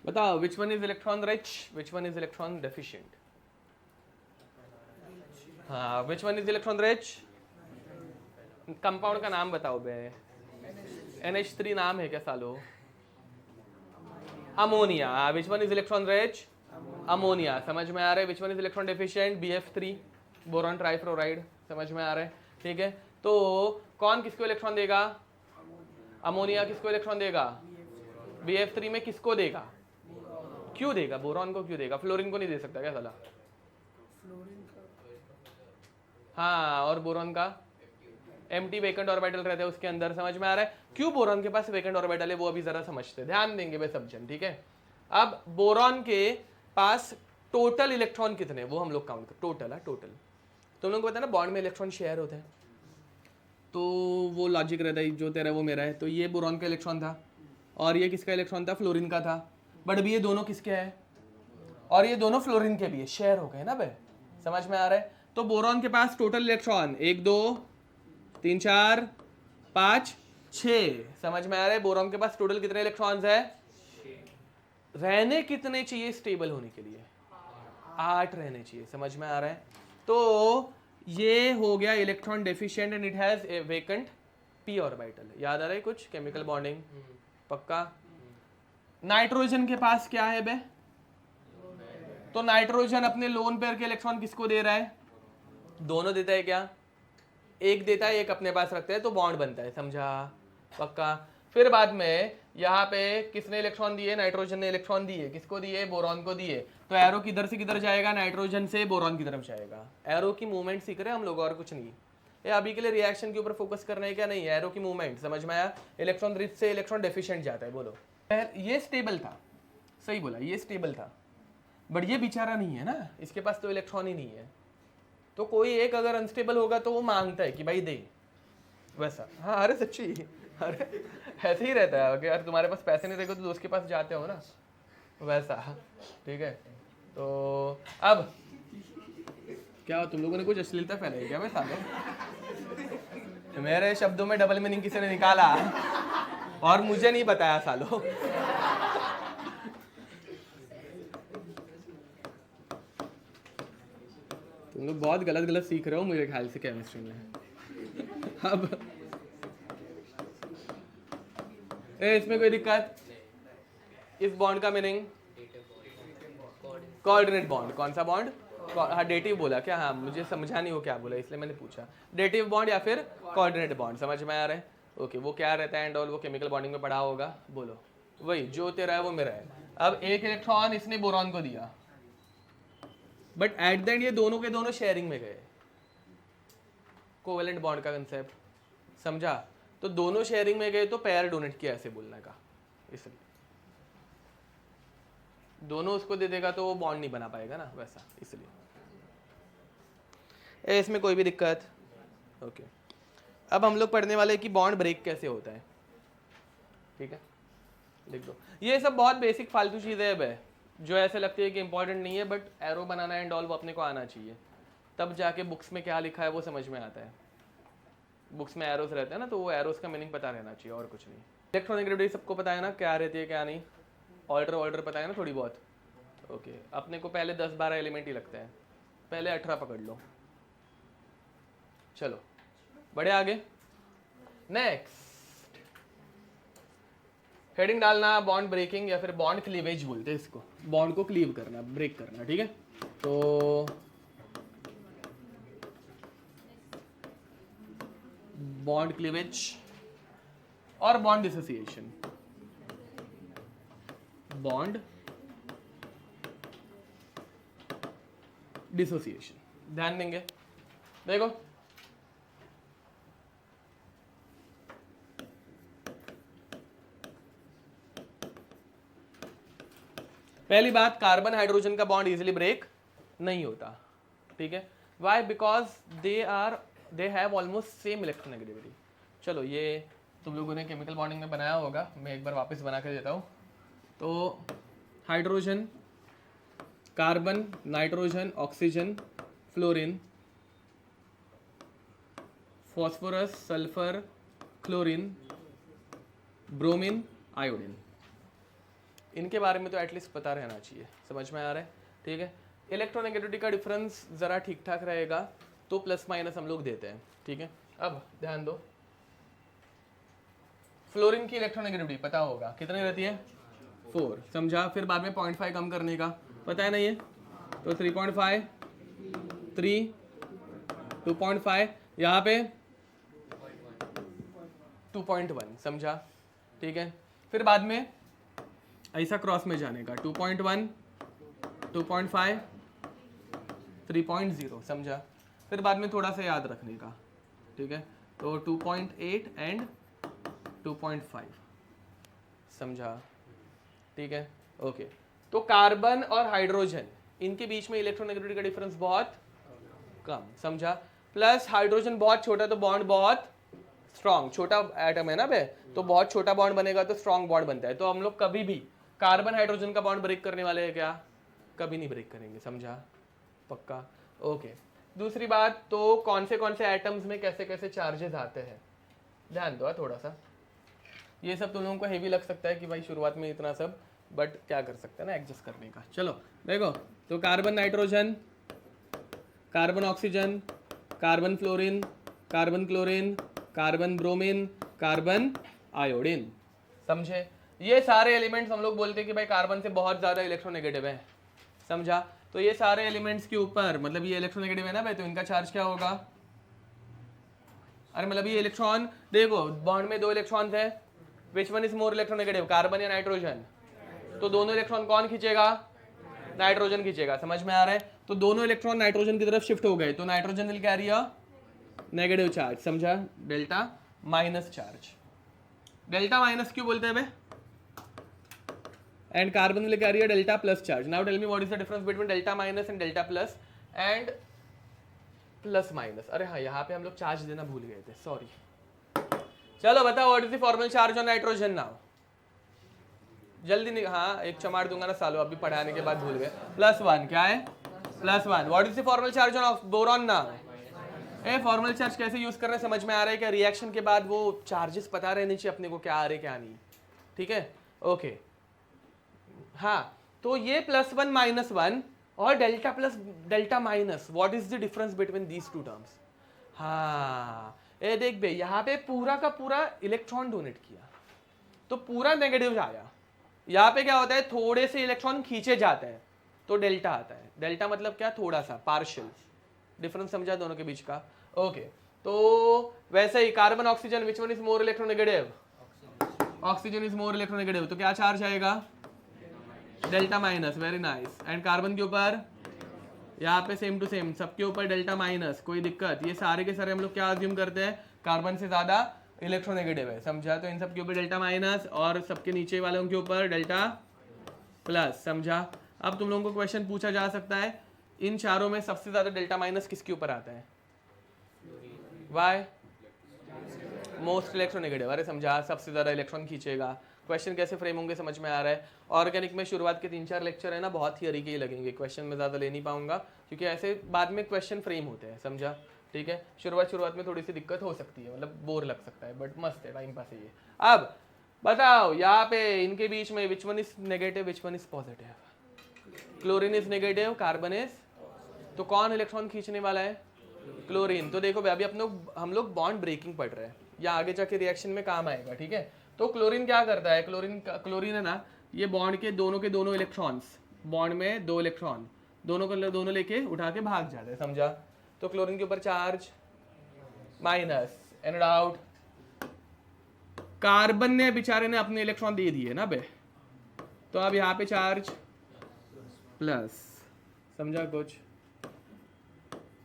बताओ, which one is electron rich, which one is electron deficient? हाँ, which one is electron rich? Compound का नाम बताओ बे। NH3 नाम है क्या सालो? Ammonia. Which one is electron rich? Ammonia, समझ में आ रहा है? विच one is electron deficient? BF3, boron trifluoride, समझ में आ रहा है? ठीक है, तो कौन किसको इलेक्ट्रॉन देगा? अमोनिया किसको इलेक्ट्रॉन देगा? BF3 में किसको देगा? क्यों देगा? बोरॉन को क्यों देगा? फ्लोरीन को नहीं दे सकता क्या साला? हाँ, और बोरॉन का एम्प्टी वेकेंट ऑर्बिटल रहता है उसके अंदर, समझ में आ रहा है? क्यों बोरॉन के पास वेकेंट ऑर्बिटल है वो अभी जरा समझते हैं, ध्यान देंगे भाई सब जन, ठीक है? अब बोरॉन के पास टोटल इलेक्ट्रॉन कितने, वो हम लोग काउंट कर, टोटल है, टोटल। तुम लोगों को पता है ना बॉन्ड में इलेक्ट्रॉन शेयर होते हैं, तो वो लॉजिक रहता है, जो तेरा है वो मेरा है। तो ये बोरॉन का इलेक्ट्रॉन था और ये किसका इलेक्ट्रॉन था? फ्लोरीन का था। बट अभी ये दोनों किसके हैं? और ये दोनों फ्लोरीन के भी है, शेयर हो गए ना भाई, समझ में आ रहा है? तो बोरॉन के पास टोटल इलेक्ट्रॉन 1 2 3 4 5 6, समझ में आ रहा है? बोरॉन के पास टोटल कितने इलेक्ट्रॉन्स है? रहने कितने चाहिए स्टेबल होने के लिए? 8 रहने चाहिए, समझ में आ रहा है? तो ये हो गया electron deficient and it has a vacant p orbital. याद आ रहा है कुछ? केमिकल बॉन्डिंग पक्का। नाइट्रोजन के पास क्या है बे? तो नाइट्रोजन अपने लोन पेयर के इलेक्ट्रॉन किसको दे रहा है? दोनों देता है क्या? एक देता है, एक अपने पास रखता है, तो बॉन्ड बनता है, समझा? पक्का। फिर बाद में यहाँ पे किसने इलेक्ट्रॉन दिए? नाइट्रोजन ने इलेक्ट्रॉन दिए, किसको दिए? बोरॉन को दिए। तो एरो किधर से किधर जाएगा? नाइट्रोजन से बोरॉन की तरफ जाएगा। एरो की मूवमेंट सीख रहे हैं हम लोग, और कुछ नहीं। ये अभी के लिए रिएक्शन के ऊपर फोकस करने है क्या? नहीं, एरो की मूवमेंट समझ में आया? इलेक्ट्रॉन रिच से इलेक्ट्रॉन डेफिशिएंट जाता है। बोलो, ये स्टेबल था, सही बोला, ये स्टेबल था, बट ये बेचारा नहीं है ना, इसके पास तो इलेक्ट्रॉन ही नहीं है। तो कोई एक अगर अनस्टेबल होगा तो वो मांगता है कि भाई दे, वैसा। हाँ, अरे सच्ची, अरे ऐसे ही रहता है कि यार तुम्हारे पास पैसे नहीं रहेगा तो दोस्त के पास जाते हो ना, वैसा। ठीक है, तो अब क्या तुम लोगों ने कुछ अश्लीलता फैलाई क्या? मैं साले, मेरे शब्दों में डबल मीनिंग किसी ने निकाला और मुझे नहीं बताया सालो। तुम लोग बहुत गलत गलत सीख रहे हो मेरे ख्याल से केमिस्ट्री में। अब इसमें कोई दिक्कत? इस बॉन्ड का मीनिंग कोऑर्डिनेट बॉन्ड। कौन सा बॉन्ड? हाँ, डेटिव बोला क्या? हाँ, मुझे समझा नहीं वो क्या बोला, इसलिए मैंने पूछा। डेटिव बॉन्ड या फिर कोऑर्डिनेट बॉन्ड, समझ में आ रहा है? ओके, वो क्या रहता है एंड ऑल, वो केमिकल बॉन्डिंग में पढ़ा होगा। बोलो, वही जो तेरा है वो मेरा है। अब एक इलेक्ट्रॉन इसने बोरॉन को दिया, बट एट द एंड ये दोनों के दोनों शेयरिंग में गए। कोवेलेंट बॉन्ड का कंसेप्ट समझा? तो दोनों शेयरिंग में गए तो पेयर डोनेट किया, ऐसे बोलने का। इसलिए दोनों उसको दे देगा तो वो बॉन्ड नहीं बना पाएगा ना, वैसा, इसलिए। इसमें कोई भी दिक्कत? ओके, अब हम लोग पढ़ने वाले कि बॉन्ड ब्रेक कैसे होता है। ठीक है, लिख दो। ये सब बहुत बेसिक फालतू चीज़ें है जो ऐसे लगती है कि इंपॉर्टेंट नहीं है, but arrow banana and all वो अपने को आना चाहिए, तब जाके बुक्स में क्या लिखा है वो समझ में आता है। बुक्स में एरोस रहते हैं ना, तो वो एरोस का मीनिंग पता रहना चाहिए, और कुछ नहीं। इलेक्ट्रॉनिक सबको पता है ना, क्या रहती है क्या नहीं? ऑर्डर पता है ना थोड़ी बहुत? ओके, अपने को पहले 10-12 एलिमेंट ही लगते हैं। पहले 18 पकड़ लो। चलो बढ़े आगे। नेक्स्ट हेडिंग डालना बॉन्ड ब्रेकिंग या फिर बॉन्ड क्लीवेज बोलते हैं इसको, बॉन्ड को क्लीव करना, ब्रेक करना, ठीक है। तो बॉन्ड क्लीवेज और बॉन्ड डिसोसिएशन, बॉन्ड डिसोसिएशन ध्यान देंगे। देखो पहली बात, कार्बन हाइड्रोजन का बॉन्ड इजीली ब्रेक नहीं होता, ठीक है। Why? Because they have almost same electronegativity. चलो ये तुम लोगों ने केमिकल बॉन्डिंग में बनाया होगा, मैं एक बार वापस बना के देता हूँ। तो hydrogen, carbon, nitrogen, oxygen, fluorine, phosphorus, sulphur, chlorine, bromine, iodine, इनके बारे में तो एटलीस्ट पता रहना चाहिए। समझ में आ रहा है? ठीक है। इलेक्ट्रोनेगेटिविटी का डिफरेंस ज़रा ठीक ठाक रहेगा तो प्लस माइनस हम लोग देते हैं, ठीक है। अब ध्यान दो, फ्लोरीन की इलेक्ट्रोनेगेटिविटी पता होगा कितनी रहती है? 4, समझा। फिर बाद में 0.5 कम करने का पता है ना ये, तो 3.5, 3, 2.5, यहाँ पे 2.1, समझा, ठीक है। फिर बाद में ऐसा क्रॉस में जाने का 2.1, 2.5, 3.0, समझा। फिर बाद में थोड़ा सा याद रखने का, ठीक है। तो 2.8 एंड 2.5, समझा, ठीक है, ओके। तो कार्बन और हाइड्रोजन, इनके बीच में इलेक्ट्रोनेगेटिविटी का डिफरेंस बहुत कम, समझा। प्लस हाइड्रोजन बहुत छोटा तो बॉन्ड बहुत स्ट्रॉन्ग, छोटा एटम है ना बे, तो बहुत छोटा बॉन्ड बनेगा तो स्ट्रॉन्ग बॉन्ड बनता है। तो हम लोग कभी भी कार्बन हाइड्रोजन का बॉन्ड ब्रेक करने वाले हैं क्या? कभी नहीं ब्रेक करेंगे, समझा, पक्का, ओके। दूसरी बात, तो कौन से एटम्स में कैसे कैसे चार्जेस आते हैं, ध्यान दो थोड़ा सा। ये सब तुम लोगों को हेवी लग सकता है कि भाई शुरुआत में इतना सब, बट क्या कर सकते हैं ना एडजस्ट करने का। चलो देखो, तो carbon nitrogen, carbon oxygen, carbon fluorine, carbon chlorine, carbon bromine, carbon iodine, समझे। ये सारे एलिमेंट्स हम लोग बोलते हैं कि भाई कार्बन से बहुत ज़्यादा इलेक्ट्रोनेगेटिव है, समझा। तो ये सारे एलिमेंट्स के ऊपर, मतलब ये इलेक्ट्रोनेगेटिव है ना भाई, तो इनका चार्ज क्या होगा? अरे मतलब ये इलेक्ट्रॉन, देखो बॉन्ड में 2 इलेक्ट्रॉन्स है, विच one is more electronegative, carbon या नाइट्रोजन? तो दोनों इलेक्ट्रॉन कौन खींचेगा? नाइट्रोजन खींचेगा, समझ में आ रहा है। तो दोनों इलेक्ट्रॉन नाइट्रोजन की तरफ शिफ्ट हो गए, तो nitrogen will carry a negative charge, समझा, delta minus charge. Delta minus क्यों बोलते हैं बे? And carbon will carry a delta plus charge. Now tell me what is the difference between delta minus and delta plus and plus minus. अरे हाँ, यहाँ पे हम लोग चार्ज देना भूल गए थे, सॉरी। चलो बताओ, what is the formal charge on nitrogen now? जल्दी हाँ, एक चमाड़ दूंगा ना सालो, अभी पढ़ाने के बाद भूल गए। +1 क्या है? +1। What is the formal charge on boron now? A formal charge कैसे यूज कर रहे हैं समझ में आ रहा है क्या? रिएक्शन के बाद वो चार्जेस पता रहने चाहिए अपने को, क्या आ रहे क्या नहीं, ठीक है, ओके। हाँ, तो ये +1 -1 और delta plus delta minus, what is the difference between these two terms? हाँ, ये देख बे, यहाँ पे पूरा का पूरा इलेक्ट्रॉन डोनेट किया तो पूरा नेगेटिव आया। यहाँ पे क्या होता है, थोड़े से इलेक्ट्रॉन खींचे जाते हैं तो डेल्टा आता है। डेल्टा मतलब क्या? थोड़ा सा, पार्शियल डिफरेंस, समझा दोनों के बीच का, ओके। तो वैसे ही carbon oxygen, which one is more electronegative? Oxygen is more electronegative, तो क्या चार्ज आएगा? Delta minus, very nice. And carbon के ऊपर यहाँ पे सेम टू सेम, सबके ऊपर डेल्टा माइनस, कोई दिक्कत? ये सारे के सारे हम लोग क्या अज्यूम करते हैं? कार्बन से ज्यादा इलेक्ट्रोनेगेटिव है, समझा। तो इन सब के ऊपर डेल्टा माइनस और सबके नीचे वालों के ऊपर डेल्टा प्लस, समझा। अब तुम लोगों को क्वेश्चन पूछा जा सकता है, इन चारों में सबसे ज्यादा डेल्टा माइनस किसके ऊपर आता है? वाई? Most electronegative. अरे समझा, सबसे ज्यादा इलेक्ट्रॉन खींचेगा। क्वेश्चन कैसे फ्रेम होंगे समझ में आ रहा है। ऑर्गेनिक में शुरुआत के 3-4 लेक्चर है ना, बहुत थियरी के ही लगेंगे, क्वेश्चन में ज़्यादा ले नहीं पाऊंगा क्योंकि ऐसे बाद में क्वेश्चन फ्रेम होते हैं, समझा, ठीक है। शुरुआत में थोड़ी सी दिक्कत हो सकती है, मतलब बोर लग सकता है, बट मस्त है, टाइम पास है ये। अब बताओ यहाँ पे इनके बीच में विच one is negative, which one is positive? Chlorine is negative, carbon is तो कौन इलेक्ट्रॉन खींचने वाला है? क्लोरीन। तो देखो अभी हम लोग बॉन्ड ब्रेकिंग पढ़ रहे हैं, या आगे जाके रिएक्शन में काम आएगा, ठीक है। तो क्लोरीन क्या करता है? क्लोरीन है ना, ये बॉन्ड के दोनों इलेक्ट्रॉन्स, बॉन्ड में 2 इलेक्ट्रॉन, दोनों लेके उठा के भाग जाते हैं, समझा। तो क्लोरीन के ऊपर charge minus, and out. Carbon ने बेचारे ने अपने इलेक्ट्रॉन दे दिए ना बे, तो अब यहाँ पे चार्ज प्लस, समझा कुछ।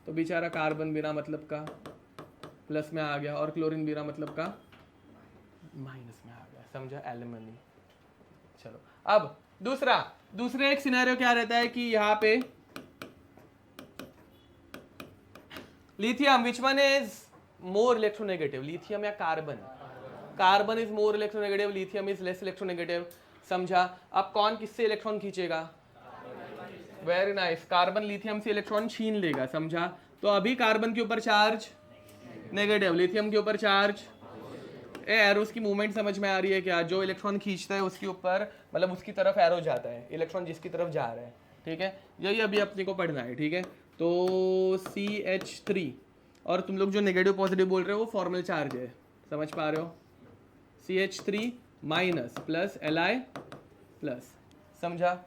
तो बेचारा कार्बन बिना मतलब का प्लस में आ गया, और क्लोरीन बिना मतलब का माइनस में आ गया, समझा, एलिमनी। चलो अब दूसरे एक सिनेरियो क्या रहता है कि यहाँ पे lithium, which one is more electronegative, lithium या carbon? Carbon is more electronegative, lithium is less electronegative, समझा। अब कौन किससे इलेक्ट्रॉन खींचेगा? वेरी नाइस, कार्बन लिथियम से इलेक्ट्रॉन छीन लेगा, समझा। तो अभी कार्बन के ऊपर चार्ज नेगेटिव, लिथियम के ऊपर चार्ज। एरोस की मूवमेंट समझ में आ रही है क्या? जो इलेक्ट्रॉन खींचता है उसके ऊपर, मतलब उसकी तरफ एरो जाता है, इलेक्ट्रॉन जिसकी तरफ जा रहा है, ठीक है। यही अभी अपने को पढ़ना है, ठीक है। तो CH3, और तुम लोग जो नेगेटिव पॉजिटिव बोल रहे हो वो फॉर्मल चार्ज है, समझ पा रहे हो? CH3 minus plus Li plus, समझा।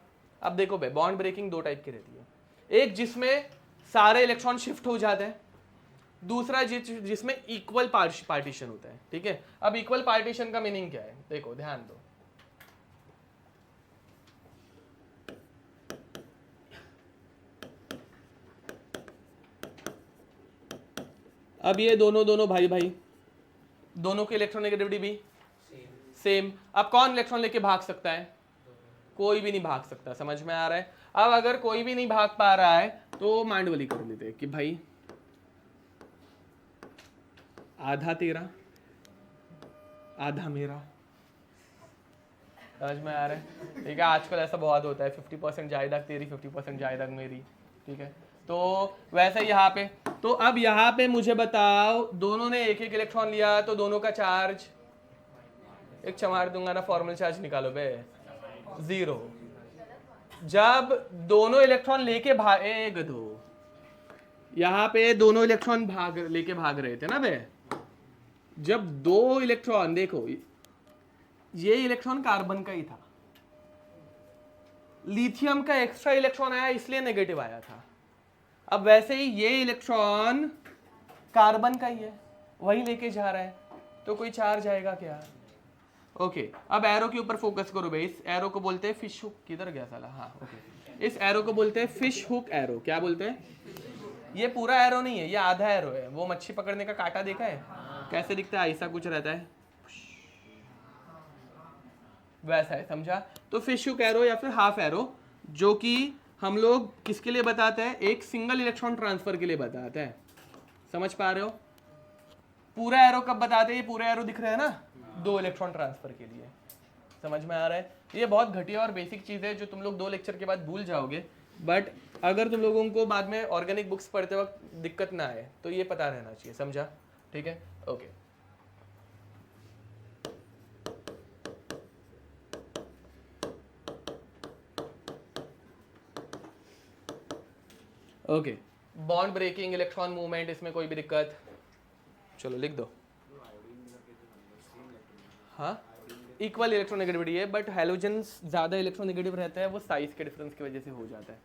अब देखो भाई, बॉन्ड ब्रेकिंग 2 टाइप की रहती है, एक जिसमें सारे इलेक्ट्रॉन शिफ्ट हो जाते हैं, दूसरा जिसमें इक्वल पार्टीशन होता है, ठीक है। अब इक्वल पार्टीशन का मीनिंग क्या है? देखो ध्यान दो, अब ये दोनों भाई दोनों की इलेक्ट्रोनेगेटिविटी भी सेम। अब कौन इलेक्ट्रॉन लेके भाग सकता है? कोई भी नहीं भाग सकता, समझ में आ रहा है? अब अगर कोई भी नहीं भाग पा रहा है तो मांडवली कर लेते हैं कि भाई आधा तेरा आधा मेरा, समझ में आ रहा है? ठीक है, आजकल ऐसा बहुत होता है, 50% जायदाद तेरी, 50% जायदाद मेरी, ठीक है। तो वैसे यहाँ पे, तो अब यहाँ पे मुझे बताओ, दोनों ने एक एक इलेक्ट्रॉन लिया तो दोनों का चार्ज, एक चमार दूंगा ना, फॉर्मल चार्ज निकालो बे, 0। जब दोनों इलेक्ट्रॉन लेके गधो, यहाँ पे दोनों इलेक्ट्रॉन लेके भाग रहे थे ना बे, जब 2 इलेक्ट्रॉन, देखो ये इलेक्ट्रॉन कार्बन का ही था, लिथियम का एक्स्ट्रा इलेक्ट्रॉन आया इसलिए नेगेटिव आया था। अब वैसे ही ये इलेक्ट्रॉन कार्बन का ही है, वही लेके जा रहा है, तो कोई चार्ज आएगा क्या? ओके, अब एरो के ऊपर फोकस करो भाई। इस एरो को बोलते हैं फिश हुक। किधर गया साला? हाँ ओके, इस एरो को बोलते हैं फिश हुक एरो। क्या बोलते हैं? ये पूरा एरो नहीं है, ये आधा एरो है। वो मच्छी पकड़ने का कांटा देखा है कैसे दिखता है? ऐसा कुछ रहता है, वैसा है, समझा। तो फिश हुक एरो या फिर हाफ एरो, जो कि हम लोग किसके लिए बताते हैं? एक सिंगल इलेक्ट्रॉन ट्रांसफर के लिए बताते हैं, समझ पा रहे हो? पूरा एरो कब बताते हैं? ये पूरा एरो दिख रहा है ना, 2 इलेक्ट्रॉन ट्रांसफर के लिए, समझ में आ रहा है? ये बहुत घटिया और बेसिक चीज़ है जो तुम लोग 2 लेक्चर के बाद भूल जाओगे, बट अगर तुम लोगों को बाद में ऑर्गेनिक बुक्स पढ़ते वक्त दिक्कत ना आए तो ये पता रहना चाहिए, समझा? ठीक है, okay. Okay, bond breaking, electron movement, इसमें कोई भी दिक्कत? चलो लिख दो। हाँ, इक्वल इलेक्ट्रोनेगेटिविटी है, बट हैलोजन्स ज़्यादा इलेक्ट्रोनेगेटिव रहता है, वो साइज के डिफरेंस की वजह से हो जाता है,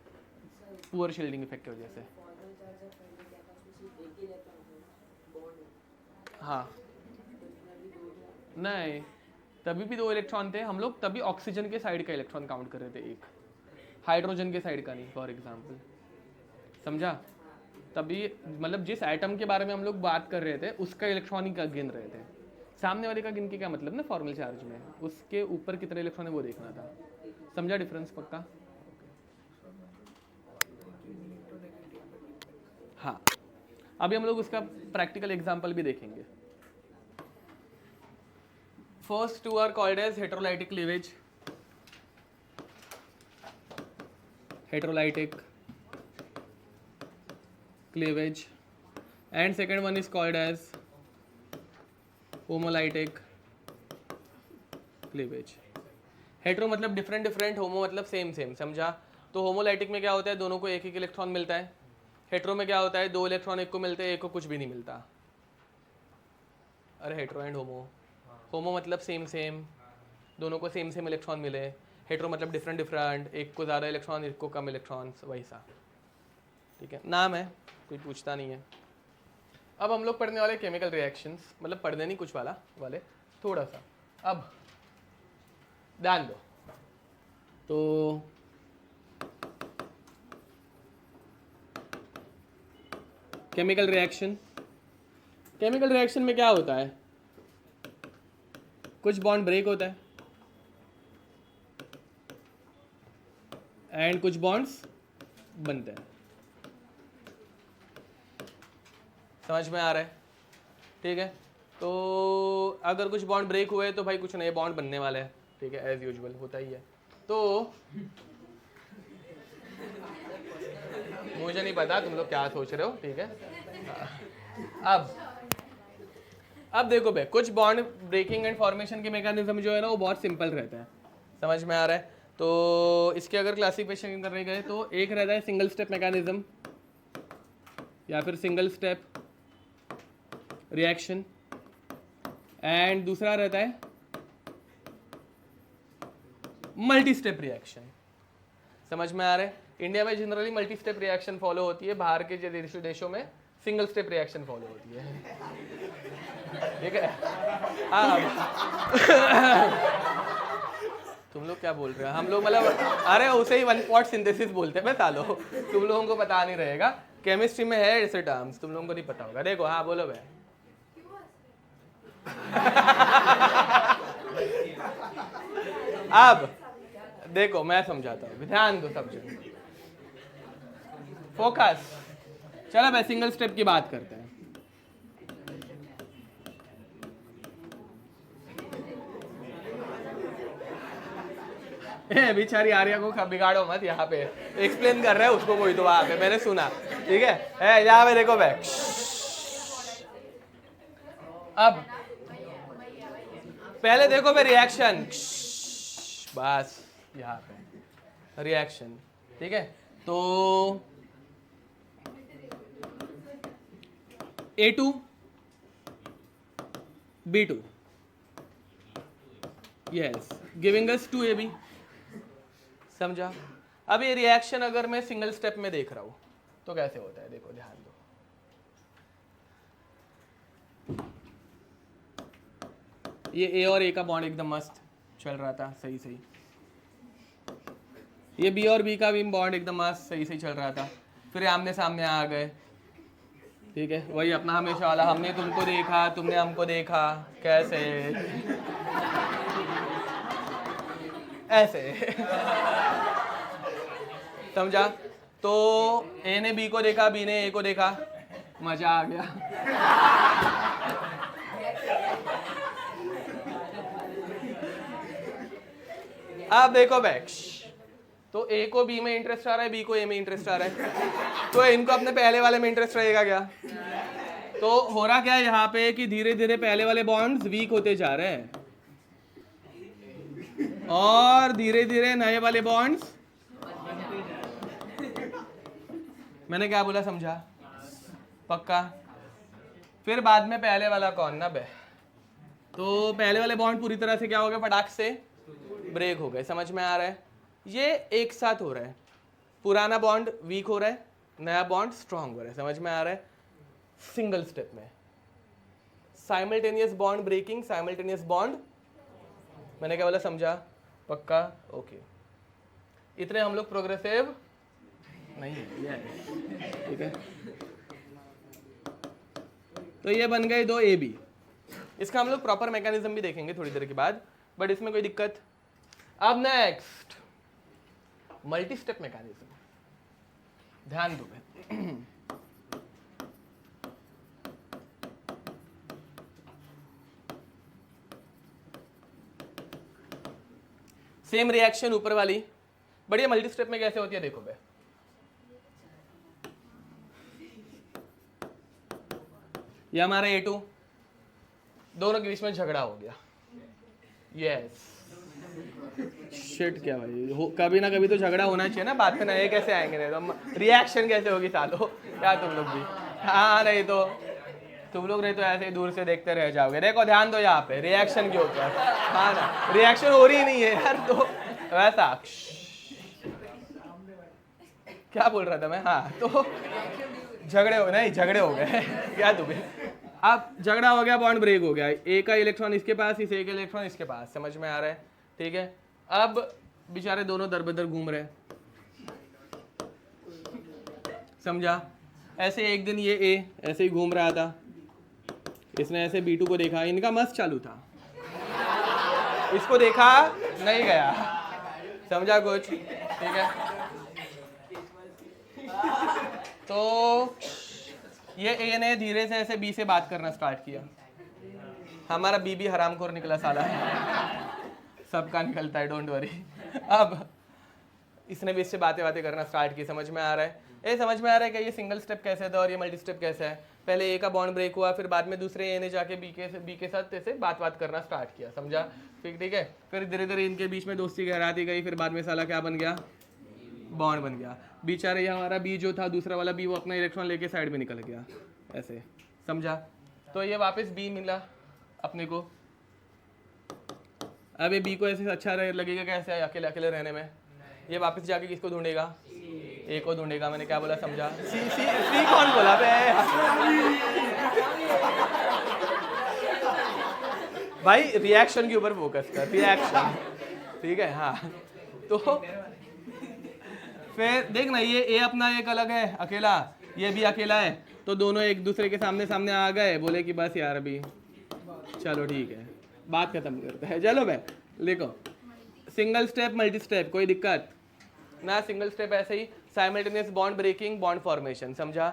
पुअर शील्डिंग इफेक्ट की वजह से। हाँ नहीं, तभी भी 2 इलेक्ट्रॉन थे हम लोग, तभी ऑक्सीजन के साइड का इलेक्ट्रॉन काउंट कर रहे थे, एक हाइड्रोजन के साइड का नहीं, फॉर एग्जाम्पल, समझा? तभी मतलब जिस एटम के बारे में हम लोग बात कर रहे थे उसका इलेक्ट्रॉन ही गिन रहे थे, सामने वाले का गिन के क्या मतलब ना, फॉर्मल चार्ज में उसके ऊपर कितने इलेक्ट्रॉन है वो देखना था, समझा डिफरेंस पक्का? हाँ, अभी हम लोग उसका प्रैक्टिकल एग्जांपल भी देखेंगे। First 2 are called as heterolytic cleavage, heterolytic cleavage, and second one is called as homolytic cleavage. Hetero मतलब डिफरेंट डिफरेंट, होमो मतलब सेम सेम, समझा? तो होमोलाइटिक में क्या होता है? दोनों को एक एक इलेक्ट्रॉन मिलता है, हेट्रो में क्या होता है, 2 इलेक्ट्रॉन एक को मिलते हैं, एक को कुछ भी नहीं मिलता। अरे हेट्रो एंड होमो, होमो मतलब सेम सेम, दोनों को सेम सेम इलेक्ट्रॉन मिले। हेट्रो मतलब डिफरेंट डिफरेंट, एक को ज़्यादा इलेक्ट्रॉन, एक को कम इलेक्ट्रॉन, वैसा। ठीक है, नाम है, कोई पूछता नहीं है। अब हम लोग पढ़ने वाले केमिकल रिएक्शंस, मतलब पढ़ने नहीं कुछ वाले थोड़ा सा। अब ध्यान दो, तो केमिकल रिएक्शन, केमिकल रिएक्शन में क्या होता है, कुछ बॉन्ड ब्रेक होता है एंड कुछ बॉन्ड्स बनते हैं। समझ में आ रहा है? ठीक है, तो अगर कुछ बॉन्ड ब्रेक हुए तो भाई कुछ नए बॉन्ड बनने वाले हैं। ठीक है, एज यूजुअल होता ही है। तो मुझे नहीं पता तुम लोग क्या सोच रहे हो। ठीक है, अब देखो भाई, कुछ बॉन्ड ब्रेकिंग एंड फॉर्मेशन के मैकेनिज्म जो है ना वो बहुत सिंपल रहता है। समझ में आ रहा है? तो इसके अगर क्लासिफिकेशन करने गए तो एक रहता है सिंगल स्टेप मैकेनिज्म या फिर सिंगल स्टेप रिएक्शन, एंड दूसरा रहता है मल्टी स्टेप रिएक्शन। समझ में आ रहा है? इंडिया में generally multi step reaction follow होती है, बाहर के देशों में सिंगल स्टेप रिएक्शन फॉलो होती है। ठीक है, तुम लोग क्या बोल रहे हो? हम लोग मतलब अरे उसे ही वन पॉट सिंथेसिस बोलते हैं। मैं तालो, तुम लोगों को पता नहीं रहेगा, केमिस्ट्री में है ऐसे टर्म्स, तुम लोगों को नहीं पता होगा। देखो, हाँ बोलो भाई। अब देखो मैं समझाता हूँ, ध्यान दो सब जन, फोकस। चलो भाई सिंगल स्टेप की बात करते हैं। बेचारी आर्या को बिगाड़ो मत, यहाँ पे एक्सप्लेन कर रहा है उसको कोई, तो वहां पे मैंने सुना। ठीक है, यहाँ पे देखो भाई, अब पहले देखो भाई रिएक्शन, बस यहाँ पे रिएक्शन। ठीक है, तो A2 B2 yes giving us 2AB। समझा? अब ये रिएक्शन अगर मैं सिंगल स्टेप में देख रहा हूं तो कैसे होता है, देखो ध्यान दो। ये ए और ए का बॉन्ड एकदम मस्त चल रहा था, सही सही। ये बी और बी का भी बॉन्ड एकदम मस्त सही सही चल रहा था। फिर आमने सामने आ गए। ठीक है, वही अपना हमेशा वाला, हमने तुमको देखा, तुमने हमको देखा, कैसे ऐसे। समझा? तो ए ने बी को देखा, बी ने ए को देखा, मजा आ गया। अब देखो बैक्स, तो ए को बी में इंटरेस्ट आ रहा है, बी को ए में इंटरेस्ट आ रहा है, तो इनको अपने पहले वाले में इंटरेस्ट रहेगा क्या? तो हो रहा क्या है यहाँ पे कि धीरे धीरे पहले वाले बॉन्ड्स वीक होते जा रहे हैं और धीरे धीरे नए वाले बॉन्ड्स, मैंने क्या बोला समझा? पक्का? फिर बाद में पहले वाला कौन ना बे, तो पहले वाले बॉन्ड पूरी तरह से क्या हो गए, फटाक से ब्रेक हो गए। समझ में आ रहा है? ये एक साथ हो रहा है, पुराना बॉन्ड वीक हो रहा है, नया बॉन्ड स्ट्रांग हो रहा है। समझ में आ रहा है? सिंगल स्टेप में simultaneous bond breaking, simultaneous bond, मैंने क्या बोला समझा? पक्का? ओके, इतने हम लोग प्रोग्रेसिव नहीं है। ठीक है, तो ये बन गए 2 AB। इसका हम लोग प्रॉपर मैकेनिज्म भी देखेंगे थोड़ी देर के बाद, बट इसमें कोई दिक्कत। अब नेक्स्ट मल्टी स्टेप मैकेनिज्म, ध्यान दो। सेम रिएक्शन ऊपर वाली, बढ़िया। मल्टी स्टेप में कैसे होती है देखो बे, ये हमारा A2, दोनों के बीच में झगड़ा हो गया। यस, शिट क्या भाई, कभी ना कभी तो झगड़ा होना चाहिए ना बात में, ये कैसे आएंगे, नहीं तो रिएक्शन कैसे होगी सालों, क्या तुम लोग भी। हाँ नहीं तो तुम लोग नहीं तो ऐसे ही दूर से देखते रह जाओगे। देखो ध्यान दो यहाँ पे रिएक्शन के ऊपर, हाँ ना, रिएक्शन हो रही नहीं है यार, तो वैसा क्या बोल रहा था मैं, हाँ तो झगड़े हो नहीं, झगड़े हो गए क्या तुम्हें, अब झगड़ा हो गया, बॉन्ड ब्रेक हो गया, ए का इलेक्ट्रॉन इसके पास, इस ए का इलेक्ट्रॉन इसके पास, समझ में आ रहा है, ठीक है। अब बेचारे दोनों दर बदर घूम रहे, समझा। ऐसे एक दिन ये ए ऐसे ही घूम रहा था, इसने ऐसे B2 को देखा, इनका मस्त चालू था, इसको देखा नहीं गया, समझा कुछ, ठीक है। तो ये ए ने धीरे से ऐसे बी से बात करना स्टार्ट किया, हमारा बी भी हरामखोर निकला साला, सबका निकलता है, डोंट वरी। अब इसने भी इससे बातें करना स्टार्ट की, समझ में आ रहा है, समझ में आ रहा है कि ये सिंगल स्टेप कैसे था और ये मल्टी स्टेप कैसे है। पहले ए का बॉन्ड ब्रेक हुआ, फिर बाद में दूसरे ए ने जाके बी के साथ ऐसे बात करना स्टार्ट किया, समझा, ठीक है। फिर धीरे धीरे इनके बीच में दोस्ती गहराती गई, फिर बाद में साला क्या बन गया, बॉन्ड बन गया। बेचारे ये हमारा बी जो था, दूसरा वाला बी, वो अपना इलेक्ट्रॉन लेके साइड में निकल गया ऐसे, समझा। तो ये वापस बी मिला अपने को। अब ये बी को ऐसे अच्छा लगेगा कैसे है अकेले अकेले रहने में, ये वापस जाके किसको ढूंढेगा, ए को ढूंढेगा। मैंने क्या बोला, समझा, सी कौन बोला बे भाई, रिएक्शन के ऊपर फोकस कर, रिएक्शन, ठीक है। हाँ तो फिर देखना, ये ए अपना एक अलग है अकेला, ये भी अकेला है, तो दोनों एक दूसरे के सामने आ गए, बोले कि बस यार अभी चलो ठीक है, बात खत्म करते हैं, चलो भाई। देखो सिंगल स्टेप मल्टी स्टेप कोई दिक्कत ना, सिंगल स्टेप ऐसे ही simultaneous bond breaking bond formation, समझा।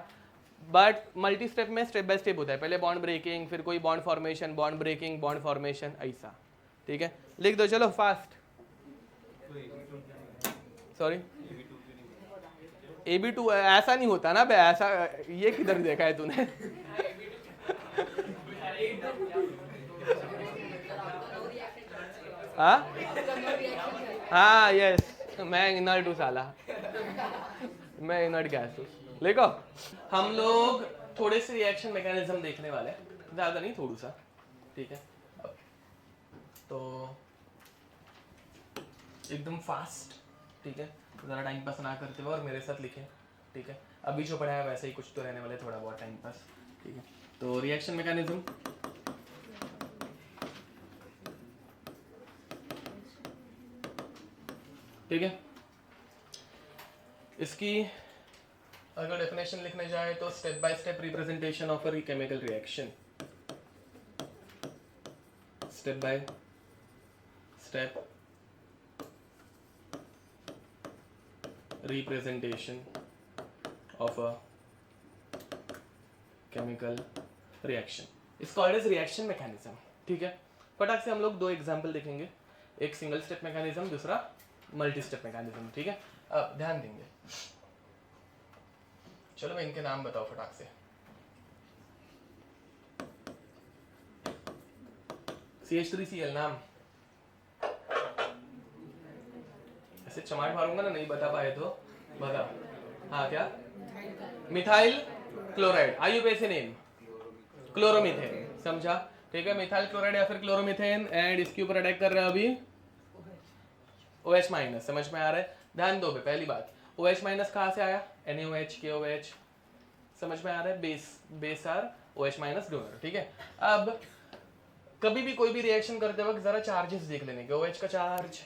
बट मल्टी स्टेप में स्टेप बाय स्टेप होता है, पहले बॉन्ड ब्रेकिंग, फिर कोई bond formation, bond breaking, bond formation, ऐसा, ठीक है। लिख दो चलो फास्ट, सॉरी AB2 ऐसा नहीं होता ना बे, ऐसा ये किधर देखा है तूने हाँ यस, मैं इनर्ट हूँ साला, मैं इनर्ट गैस हूँ। देखो हम लोग थोड़े से रिएक्शन मैकेनिज्म देखने वाले हैं, ज़्यादा नहीं, थोड़ा सा, ठीक है। तो एकदम फास्ट, ठीक है, ज़रा टाइम पास ना करते हुए और मेरे साथ लिखें, ठीक है। अभी जो पढ़ा है वैसे ही कुछ तो रहने वाले, थोड़ा बहुत टाइम पास, ठीक है। तो रिएक्शन मैकेनिज्म, ठीक है। इसकी अगर डेफिनेशन लिखने जाए तो step by step representation of a chemical reaction, step by step representation of a chemical reaction is called as reaction mechanism, ठीक है। फटाक से हम लोग दो एग्जांपल देखेंगे, एक सिंगल स्टेप मैकेनिज्म, दूसरा मल्टी स्टेप मैकेनिज्म, ठीक है। अब ध्यान देंगे, चलो मैं इनके नाम बताओ फटाक से। CH3Cl नाम, ऐसे चमाट मारूंगा ना, नहीं बता पाए तो बता, हाँ क्या, methyl chloride, IUPAC name chloromethane, समझा, ठीक है। मिथाइल क्लोराइड या फिर क्लोरोमीथेन, एंड इसके ऊपर अटैक कर रहे हैं अभी OH माइनस, समझ में आ रहा है। ध्यान दो, पहली बात, OH माइनस कहाँ से आया, NaOH KOH, समझ में आ रहा है, base are OH minus donor, ठीक है। अब कभी भी कोई भी रिएक्शन करते वक्त जरा चार्जेस देख लेने के, OH का चार्ज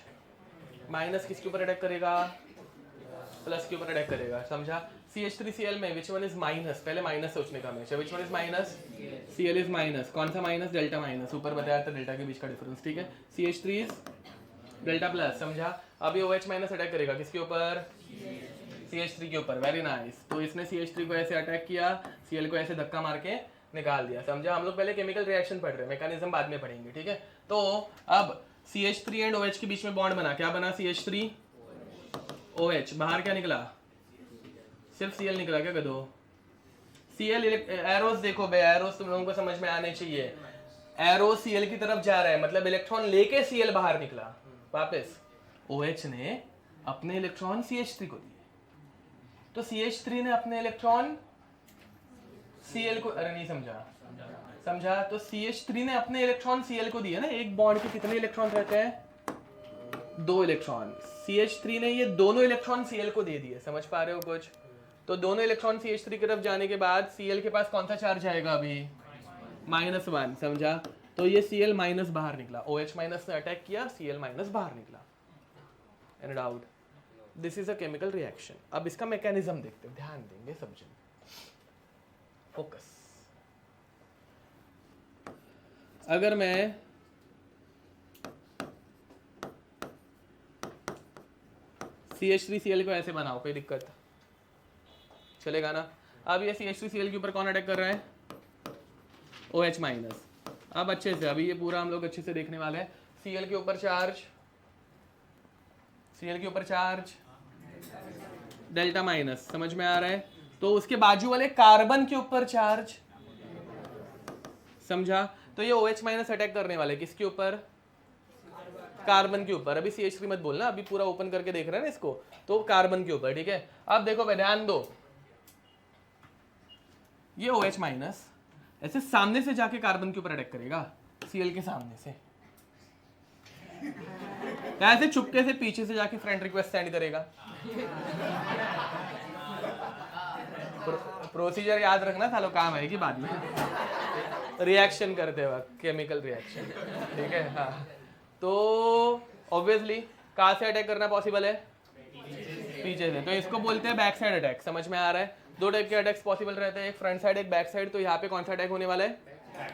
माइनस किसके ऊपर अटैक करेगा, प्लस के ऊपर अटैक करेगा, समझा। CH3Cl में विच वन इज माइनस, पहले माइनस सोचने का हमेशा, विच one is minus, Cl is minus, कौन सा माइनस, डेल्टा माइनस, ऊपर बताया था डेल्टा के बीच का डिफरेंस, ठीक है। CH3 इज डेल्टा प्लस, समझा। अभी OH माइनस अटैक करेगा किसके ऊपर, CH3 के ऊपर, वेरी नाइस। तो इसने CH3 को ऐसे अटैक किया, Cl को ऐसे धक्का मार के निकाल दिया, समझा। हम लोग पहले केमिकल रिएक्शन पढ़ रहे हैं, मैकेनिज्म बाद में पढ़ेंगे, ठीक है। तो अब CH3 एंड OH के बीच में बॉन्ड बना, क्या बना, CH3OH, बाहर क्या निकला, सिर्फ Cl निकला, क्या गधो, Cl एरोस देखो बे, एरोस तुम लोगों को समझ में आने चाहिए, एरो Cl की तरफ जा रहा है, मतलब इलेक्ट्रॉन लेके Cl बाहर निकला, वापस OH ने अपने इलेक्ट्रॉन CH3 को दिए, तो CH3 ने अपने इलेक्ट्रॉन Cl को, अरे नहीं समझा, तो CH3 ने अपने इलेक्ट्रॉन Cl को दिए ना। एक बॉन्ड के कितने इलेक्ट्रॉन रहते हैं? 2 इलेक्ट्रॉन। CH3 ने ये दोनों इलेक्ट्रॉन Cl को दे दिए, समझ पा रहे हो कुछ? तो दोनों इलेक्ट्रॉन CH3 की तरफ जाने के बाद Cl के पास कौन सा चार्ज आएगा अभी? -1, समझा? तो ये Cl माइनस बाहर निकला, OH माइनस ने अटैक किया, Cl माइनस बाहर निकला। Any doubt? This is a chemical reaction. अब इसका मैकेनिज्म देखते हैं, ध्यान देंगे, समझेंगे, फोकस। अगर मैं CH3Cl को ऐसे बनाओ, कोई दिक्कत चलेगा ना? अब ये CH3Cl के ऊपर कौन अटैक कर रहा है? OH minus. अब अच्छे से, अभी ये पूरा हम लोग अच्छे से देखने वाले हैं। Cl के ऊपर चार्ज डेल्टा माइनस, समझ में आ रहा है? तो उसके बाजू वाले कार्बन के ऊपर चार्ज, समझा? तो ये OH माइनस अटैक करने वाले किसके ऊपर? कार्बन के ऊपर। अभी CH3 मत बोलना, अभी पूरा ओपन करके देख रहे हैं ना इसको, तो कार्बन के ऊपर, ठीक है? अब देखो भाई, ध्यान दो, ये OH माइनस ऐसे सामने से जाके कार्बन के ऊपर अटैक करेगा, Cl के सामने से, ऐसे चुपके से पीछे से जाके फ्रेंड रिक्वेस्ट सेंड करेगा। प्रोसीजर याद रखना, सालों काम आएगी बाद में रिएक्शन करते वक्त, केमिकल रिएक्शन, ठीक है? हाँ, तो ऑब्वियसली कहाँ से अटैक करना पॉसिबल है? पीछे से। तो इसको बोलते हैं बैक साइड अटैक, समझ में आ रहा है? 2 टाइप के अटैक्स पॉसिबल रहते हैं, एक फ्रंट साइड, एक बैक साइड। तो यहाँ पे कौन सा अटैक होने वाला है?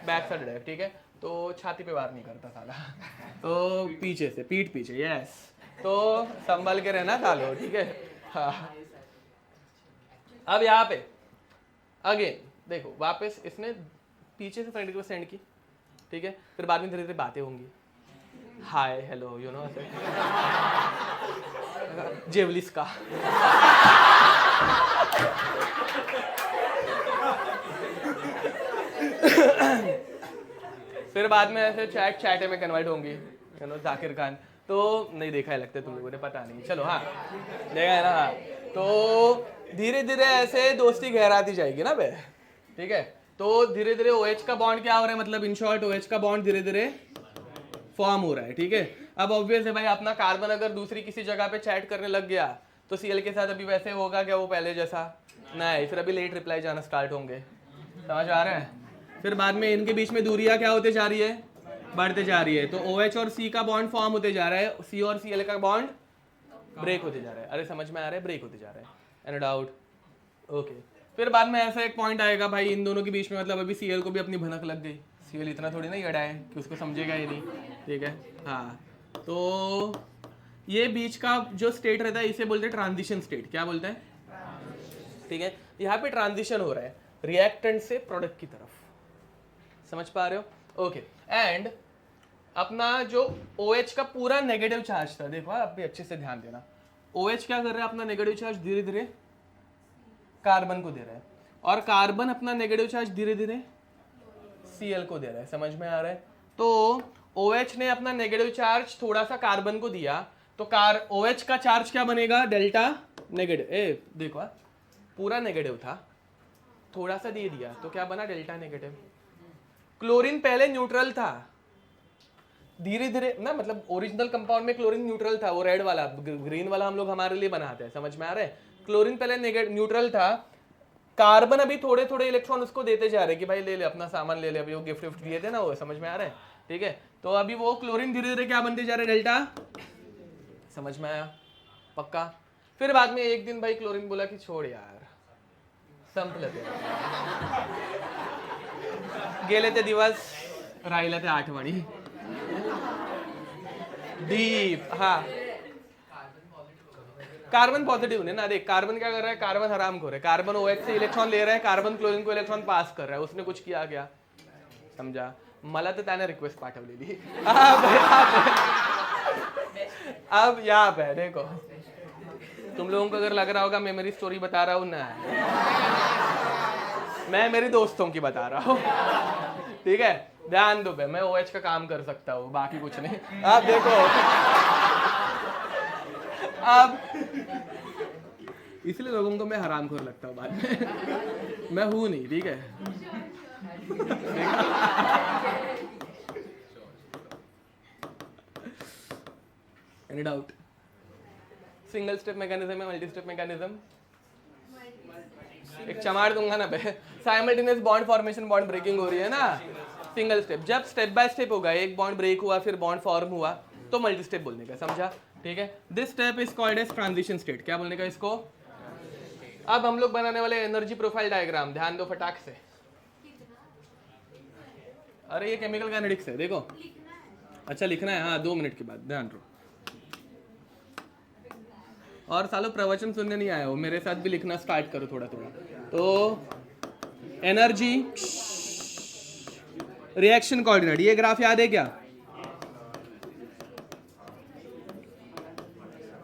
बैक साइड अटैक, ठीक है? तो छाती पे वार नहीं करता साला, तो पीछे से, पीठ पीछे, यस। तो संभल के रहना सालो, ठीक है? हाँ, अब यहाँ पे अगेन देखो, वापस इसने पीछे से फ्रेंड रिक्वेस्ट सेंड की, ठीक है? फिर बाद में धीरे धीरे बातें होंगी, हाय हेलो, यू नो, जेवलिस का फिर बाद में ऐसे चैटे में कन्वर्ट होंगी, यू नो, जाकिर खान। तो नहीं देखा है लगता है तुम लोगों ने, पता नहीं, चलो हाँ देखा है ना। तो धीरे धीरे ऐसे दोस्ती गहराती जाएगी ना बे, ठीक है? तो धीरे धीरे OH का बॉन्ड क्या हो रहा है, मतलब इन शॉर्ट OH का बॉन्ड धीरे धीरे फॉर्म हो रहा है, ठीक है? अब ऑब्वियस है भाई, अपना कार्बन अगर दूसरी किसी जगह पे चैट करने लग गया तो Cl के साथ अभी वैसे होगा क्या वो पहले जैसा? नहीं, फिर अभी लेट रिप्लाई जाना स्टार्ट होंगे, समझ आ रहा है? फिर बाद में इनके बीच में दूरियां क्या होते जा रही है? बढ़ते जा रही है। तो OH और C का बॉन्ड फॉर्म होते जा रहा है, C और Cl का बॉन्ड ब्रेक होते जा रहा है। अरे समझ में आ रहा है? ब्रेक होते जा रहा है, एनी डाउट? ओके। फिर बाद में ऐसा एक पॉइंट आएगा भाई, इन दोनों के बीच में, मतलब अभी Cl को भी अपनी भनक लग गई। Cl इतना थोड़ी ना अड़ा है कि उसको समझेगा ही नहीं, ठीक है? हाँ, तो ये बीच का जो स्टेट रहता है इसे बोलते हैं ट्रांजिशन स्टेट। क्या बोलते हैं? ठीक है? यहाँ पे ट्रांजिशन हो रहा है रिएक्टेंट से प्रोडक्ट की तरफ, समझ पा रहे हो? ओके। एंड अपना जो OH का पूरा नेगेटिव चार्ज था, देखो आप भी अच्छे से ध्यान देना, OH क्या कर रहा है? अपना नेगेटिव चार्ज धीरे धीरे कार्बन को दे रहा है, और कार्बन अपना नेगेटिव चार्ज धीरे धीरे Cl को दे रहा है, समझ में आ रहा है? तो OH ने अपना नेगेटिव चार्ज थोड़ा सा कार्बन को दिया, तो OH का चार्ज क्या बनेगा? Delta negative. देखो पूरा नेगेटिव था, थोड़ा सा दे दिया तो क्या बना? Delta negative. क्लोरीन पहले न्यूट्रल था, धीरे धीरे ना, मतलब ओरिजिनल कंपाउंड में क्लोरीन न्यूट्रल था, वो रेड वाला, ग्रीन वाला हम लोग हमारे लिए बनाते हैं, समझ में आ रहा है? क्लोरीन पहले न्यूट्रल था, कार्बन अभी थोड़े थोड़े इलेक्ट्रॉन उसको देते जा रहे हैं कि भाई ले ले अपना सामान ले ले, अभी वो गिफ्ट दिए थे ना वो, समझ में आ रहा है? ठीक है? तो अभी वो क्लोरीन धीरे धीरे क्या बनते जा रहे? डेल्टा। समझ में आया? पक्का? फिर बाद में एक दिन भाई क्लोरीन बोला कि छोड़ यार, संपलं ते, गेले ते दिवस, राहिल्या त्या आठवणी डीप। हाँ, कार्बन पॉजिटिव ने ना, देख कार्बन क्या कर रहा है? कार्बन हरामखोर है, कार्बन OH से इलेक्ट्रॉन ले रहा है, कार्बन क्लोरीन को इलेक्ट्रॉन पास कर रहा है, उसने कुछ किया क्या? समझा? मला तर त्याने रिक्वेस्ट पाठवलेली। अब यहाँ पे देखो, तुम लोगों को अगर लग रहा होगा मैं मेरी स्टोरी बता रहा हूँ, ना, मैं मेरी दोस्तों की बता रहा हूँ, ठीक है? ध्यान दो बे, मैं OH का काम कर सकता हूँ, बाकी कुछ नहीं। आप देखो अब इसलिए लोगों को मैं हरामखोर लगता हूँ बाद में। मैं हूँ नहीं, ठीक है। Any doubt? Single step mechanism है, मल्टी स्टेप मैकेनिज्म? एक चमाड़ दूंगा ना बे। Simultaneous bond formation, bond breaking हो रही है ना, सिंगल स्टेप। जब स्टेप बाय स्टेप होगा, एक बॉन्ड ब्रेक हुआ फिर बॉन्ड फॉर्म हुआ, तो मल्टी स्टेप बोलने का, समझा? ठीक है। This step is called as transition state. क्या बोलने का इसको? अब हम लोग बनाने वाले एनर्जी प्रोफाइल डायग्राम, ध्यान दो फटाक से। अरे ये केमिकल काइनेटिक्स है, देखो। अच्छा लिखना है, हाँ 2 मिनट के बाद, ध्यान रखो। और सालों प्रवचन सुनने नहीं आया हो, मेरे साथ भी लिखना स्टार्ट करो थोड़ा थोड़ा। तो एनर्जी रिएक्शन कोऑर्डिनेट, ये ग्राफ याद है क्या?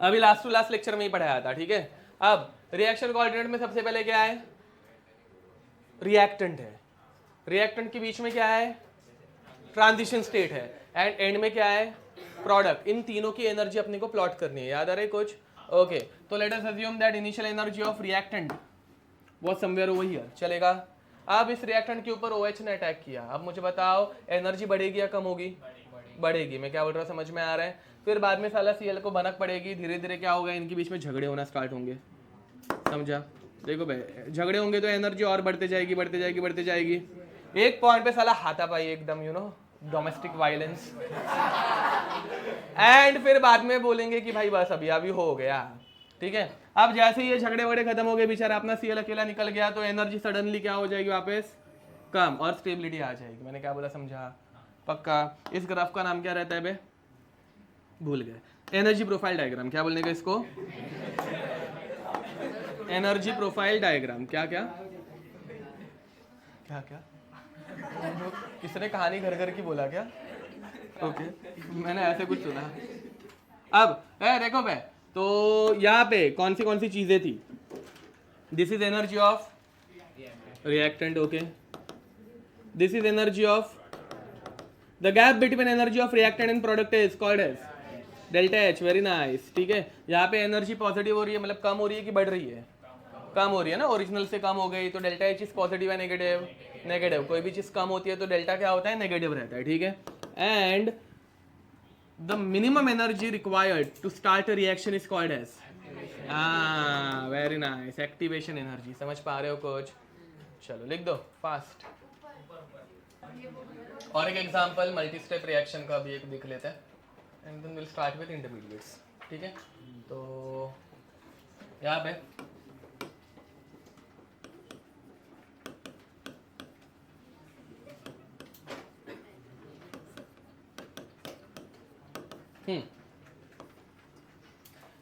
अभी लास्ट टू लास्ट लेक्चर में ही पढ़ाया था, ठीक है। अब रिएक्शन कोऑर्डिनेट में सबसे पहले क्या है? रिएक्टेंट है। रिएक्टेंट के बीच में क्या है? ट्रांजिशन स्टेट है। एंड एंड में क्या है? प्रोडक्ट। इन तीनों की एनर्जी अपने को प्लॉट करनी है, याद आ रहा है कुछ? ओके, तो let us assume that initial energy of reactant was somewhere over here, चलेगा। अब इस रिएक्टेंट के ऊपर OH ने अटैक किया। अब मुझे बताओ एनर्जी बढ़ेगी या कम होगी? बढ़ेगी। मैं क्या बोल रहा हूँ समझ में आ रहा है? फिर बाद में साला Cl को भनक पड़ेगी, धीरे धीरे क्या होगा, इनके बीच में झगड़े होना स्टार्ट होंगे, समझा? देखो भाई, झगड़े होंगे तो एनर्जी और बढ़ते जाएगी, बढ़ते जाएगी, बढ़ते जाएगी। एक पॉइंट पे साला हाथापाई, एकदम you know domestic violence. And फिर बाद में बोलेंगे कि भाई बस अभी अभी हो गया, ठीक है। अब जैसे ये झगड़े वगड़े खत्म हो गए, बेचारा अपना Cl अकेला निकल गया, तो एनर्जी सडनली क्या हो जाएगी? वापस कम, और स्टेबिलिटी आ जाएगी। मैंने क्या बोला, समझा? पक्का। इस ग्राफ का नाम क्या रहता है बे? भूल गए। Energy profile diagram. क्या बोलने का इसको? Energy profile diagram. क्या क्या क्या क्या? किसने कहानी घर घर की बोला क्या? ओके, मैंने ऐसे कुछ सुना। अब देखो भाई, तो यहाँ पे कौन सी चीजें थी? This is energy of reactant, okay. This is energy of the gap between energy of reactant and product is called as delta H। Very nice, ठीक है। यहाँ पे एनर्जी पॉजिटिव हो रही है, मतलब कम हो रही है कि बढ़ रही है? कम हो रही है ना, ओरिजिनल से कम हो गई, तो डेल्टा H इज पॉजिटिव है नेगेटिव? नेगेटिव। कोई भी चीज कम होती है तो डेल्टा क्या होता है? नेगेटिव रहता है, ठीक है। And the minimum energy required to start a reaction is called as very nice, activation energy। समझ पा रहे हो कुछ? चलो लिख दो फास्ट। और एक एग्जांपल मल्टी स्टेप रिएक्शन का भी एक देख लेते हैं, and then will start with intermediates, ठीक है। तो यहाँ पे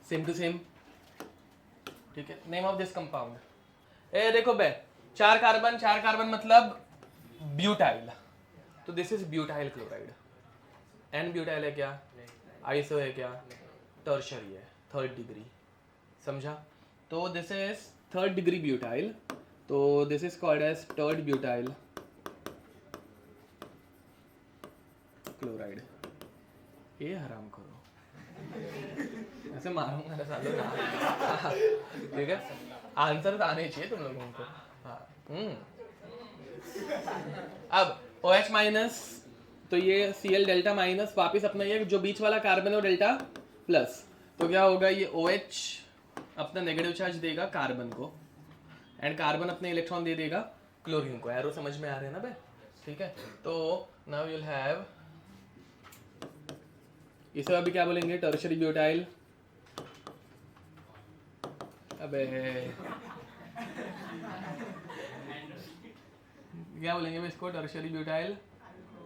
सेम टू सेम, ठीक है। नेम ऑफ दिस कंपाउंड, ए देखो बे, 4 कार्बन मतलब ब्यूटाइल, तो this is butyl chloride. N butyl है क्या? आइसो है क्या? टर्शरी है, 3rd डिग्री, समझा? तो this is 3rd degree butyl, तो this is called as 3rd butyl chloride. ये हराम करो, ऐसे मारूंगा ना सालों ना, ठीक है। आंसर तो आने चाहिए तुम लोगों को। हाँ, अब OH माइनस, तो ये Cl डेल्टा माइनस, वापिस अपना ये जो बीच वाला कार्बन है डेल्टा प्लस, तो क्या होगा, ये OH अपना नेगेटिव चार्ज देगा कार्बन को, एंड कार्बन अपने इलेक्ट्रॉन दे देगा क्लोरीन को। एरो समझ में आ रहे हैं ना बे? ठीक है। तो नाउ यूल हैव, इसे अभी क्या बोलेंगे? Tertiary butyl. अबे क्या बोलेंगे इसको? Tertiary butyl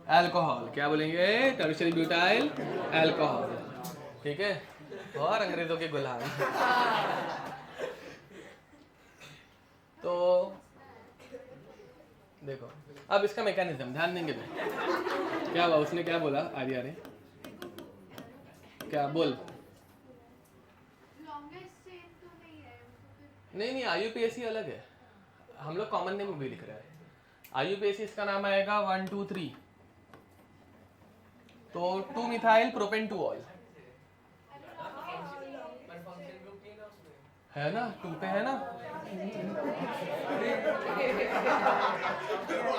alcohol. क्या बोलेंगे? टर्शरी ब्यूटाइल अल्कोहल, ठीक है। और अंग्रेजों के गुलाम। तो देखो अब इसका मैकेनिज्म ध्यान देंगे तो क्या हुआ? उसने क्या बोला? आर्या ने क्या बोल? नहीं, IUPAC अलग है, हम लोग कॉमन नेम भी लिख रहे हैं। IUPAC इसका नाम आएगा 1 2 3 तो 2 मिथाइल प्रोपेन 2 ऑल है ना, 2 पे है ना।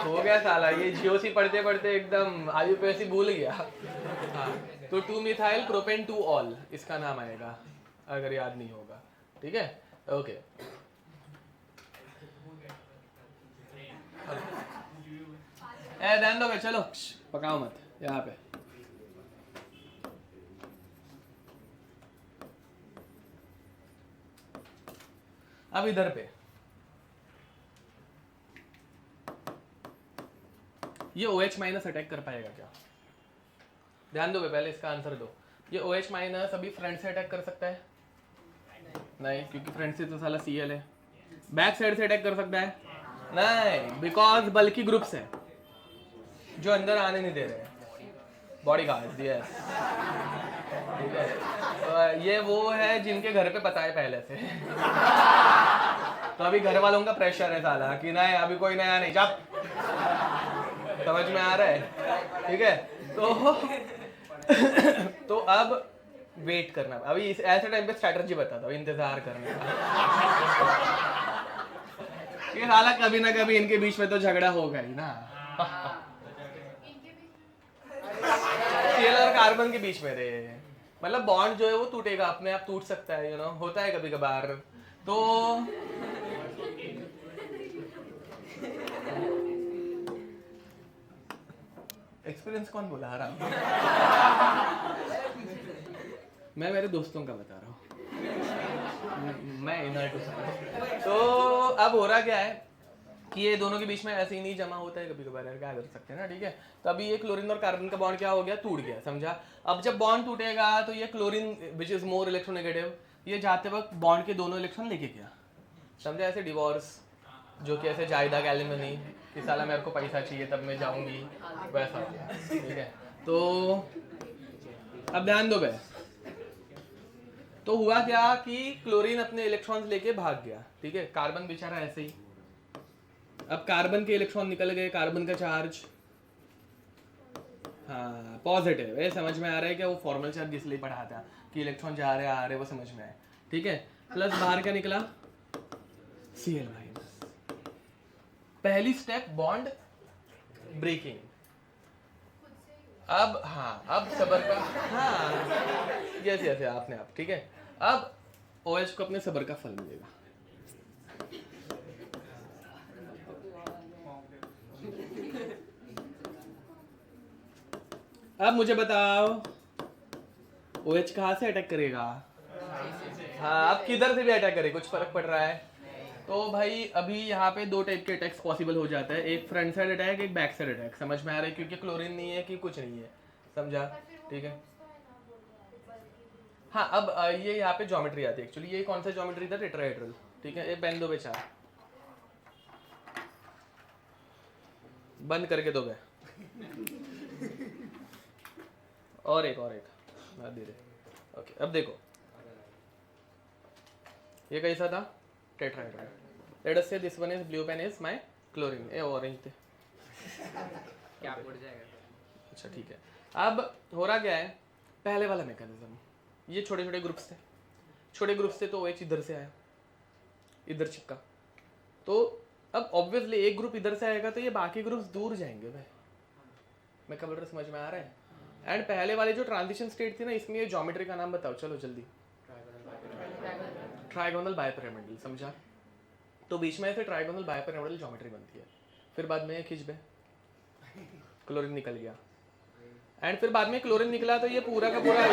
हो गया साला, ये जीओसी पढ़ते पढ़ते एकदम आईयूपीएससी भूल गया। हाँ, तो 2 मिथाइल प्रोपेन 2 ऑल इसका नाम आएगा, अगर याद नहीं होगा। ठीक है, ओके। ध्यान दो, चलो पकाओ मत यहाँ पे। अब इधर पे ये OH माइनस अटैक कर पाएगा क्या? ध्यान दो, पहले इसका आंसर दो। ये OH माइनस अभी फ्रंट से अटैक कर सकता है? नहीं, क्योंकि फ्रंट से तो साला Cl है। बैक साइड से अटैक कर सकता है? नहीं, बिकॉज बल्कि ग्रुप्स है जो अंदर आने नहीं दे रहे, बॉडी गार्ड। यस, ठीक है। तो ये वो है जिनके घर पे पता है पहले से। तो अभी घर वालों का प्रेशर है साला कि नहीं अभी कोई नया नहीं, जा। समझ में आ रहा है? ठीक है, तो अब वेट करना। अभी इस ऐसे टाइम पे स्ट्रैटेजी बताता हूँ, इंतजार करने का। ये साला कभी ना कभी इनके बीच में तो झगड़ा होगा ही ना। Cl और कार्बन के बीच में रे, मतलब बॉन्ड जो है वो टूटेगा, अपने आप टूट सकता है, होता है कभी कभार। तो एक्सपीरियंस कौन बुला रहा? मैं मेरे दोस्तों का बता रहा हूँ, मैं इनर टू साइड। तो अब हो रहा क्या है कि ये दोनों के बीच में ऐसे ही नहीं जमा होता है कभी कभार, क्या कर सकते हैं ना। ठीक है, तो अभी ये क्लोरीन और कार्बन का बॉन्ड क्या हो गया, टूट गया, समझा। अब जब बॉन्ड टूटेगा तो ये chlorine which is more electronegative, ये जाते वक्त बॉन्ड के दोनों इलेक्ट्रॉन लेके गया, समझा। ऐसे डिवोर्स, जो कि ऐसे जायदा एलिमनी कि साला मेरे को पैसा चाहिए तब मैं जाऊंगी, वैसा। ठीक है, तो अब ध्यान दो भाई। तो हुआ क्या कि क्लोरीन अपने इलेक्ट्रॉन्स लेके भाग गया। ठीक है, कार्बन बेचारा ऐसे ही। अब कार्बन के इलेक्ट्रॉन निकल गए, कार्बन का चार्ज हाँ पॉजिटिव है। समझ में आ रहा है क्या? वो फॉर्मल चार्ज इसलिए पढ़ा था कि इलेक्ट्रॉन जा रहे आ रहे, वो समझ में आए। ठीक है, प्लस बाहर क्या निकला, Cl माइनस। पहली स्टेप बॉन्ड ब्रेकिंग। अब हाँ, अब सबर का हाँ यस आपने आप। ठीक है, अब OH को अपने सबर का फल मिलेगा। अब मुझे बताओ OH कहाँ से अटैक करेगा? हाँ, अब किधर से भी अटैक करे, कुछ फर्क पड़ रहा है? तो भाई अभी यहाँ पे दो टाइप के अटैक्स पॉसिबल हो जाता है, एक फ्रंट साइड अटैक, एक बैक साइड अटैक। समझ में आ रहा है? क्योंकि क्लोरीन नहीं है कि कुछ नहीं है, समझा। ठीक है, हाँ अब ये यहाँ पे ज्योमेट्री आती है एक्चुअली। ये कौन सा ज्योमेट्री था? टेट्राहेड्रल। ठीक है, ये पेन दो बेचारा, बंद करके दो बे। और एक दे दे। ओके, अब देखो ये कैसा था? Tetrahedral. Let us say this one is blue pen is my chlorine. ए ऑरेंज थे क्या पड़ जाएगा? अच्छा ठीक है, अब हो रहा क्या है, पहले वाला मैकेनिज्म, ये छोटे छोटे ग्रुप्स थे, छोटे ग्रुप्स थे तो OH इधर से आया, इधर चिपका। तो अब ऑब्वियसली एक ग्रुप इधर से आएगा तो ये बाकी ग्रुप्स दूर जाएंगे भाई। मैं क्या बोल रहा, समझ में आ रहा है? एंड पहले वाली जो ट्रांजिशन स्टेट थी ना, इसमें ये ज्योमेट्री का नाम बताओ चलो जल्दी। ट्राइगोनल बाइपिरामिडल, समझा। तो बीच में ऐसे ट्राइगोनल बाइपिरामिडल ज्योमेट्री बनती है। फिर बाद में खिंच बे, क्लोरीन निकल गया। एंड फिर बाद में क्लोरीन निकला तो ये पूरा का पूरा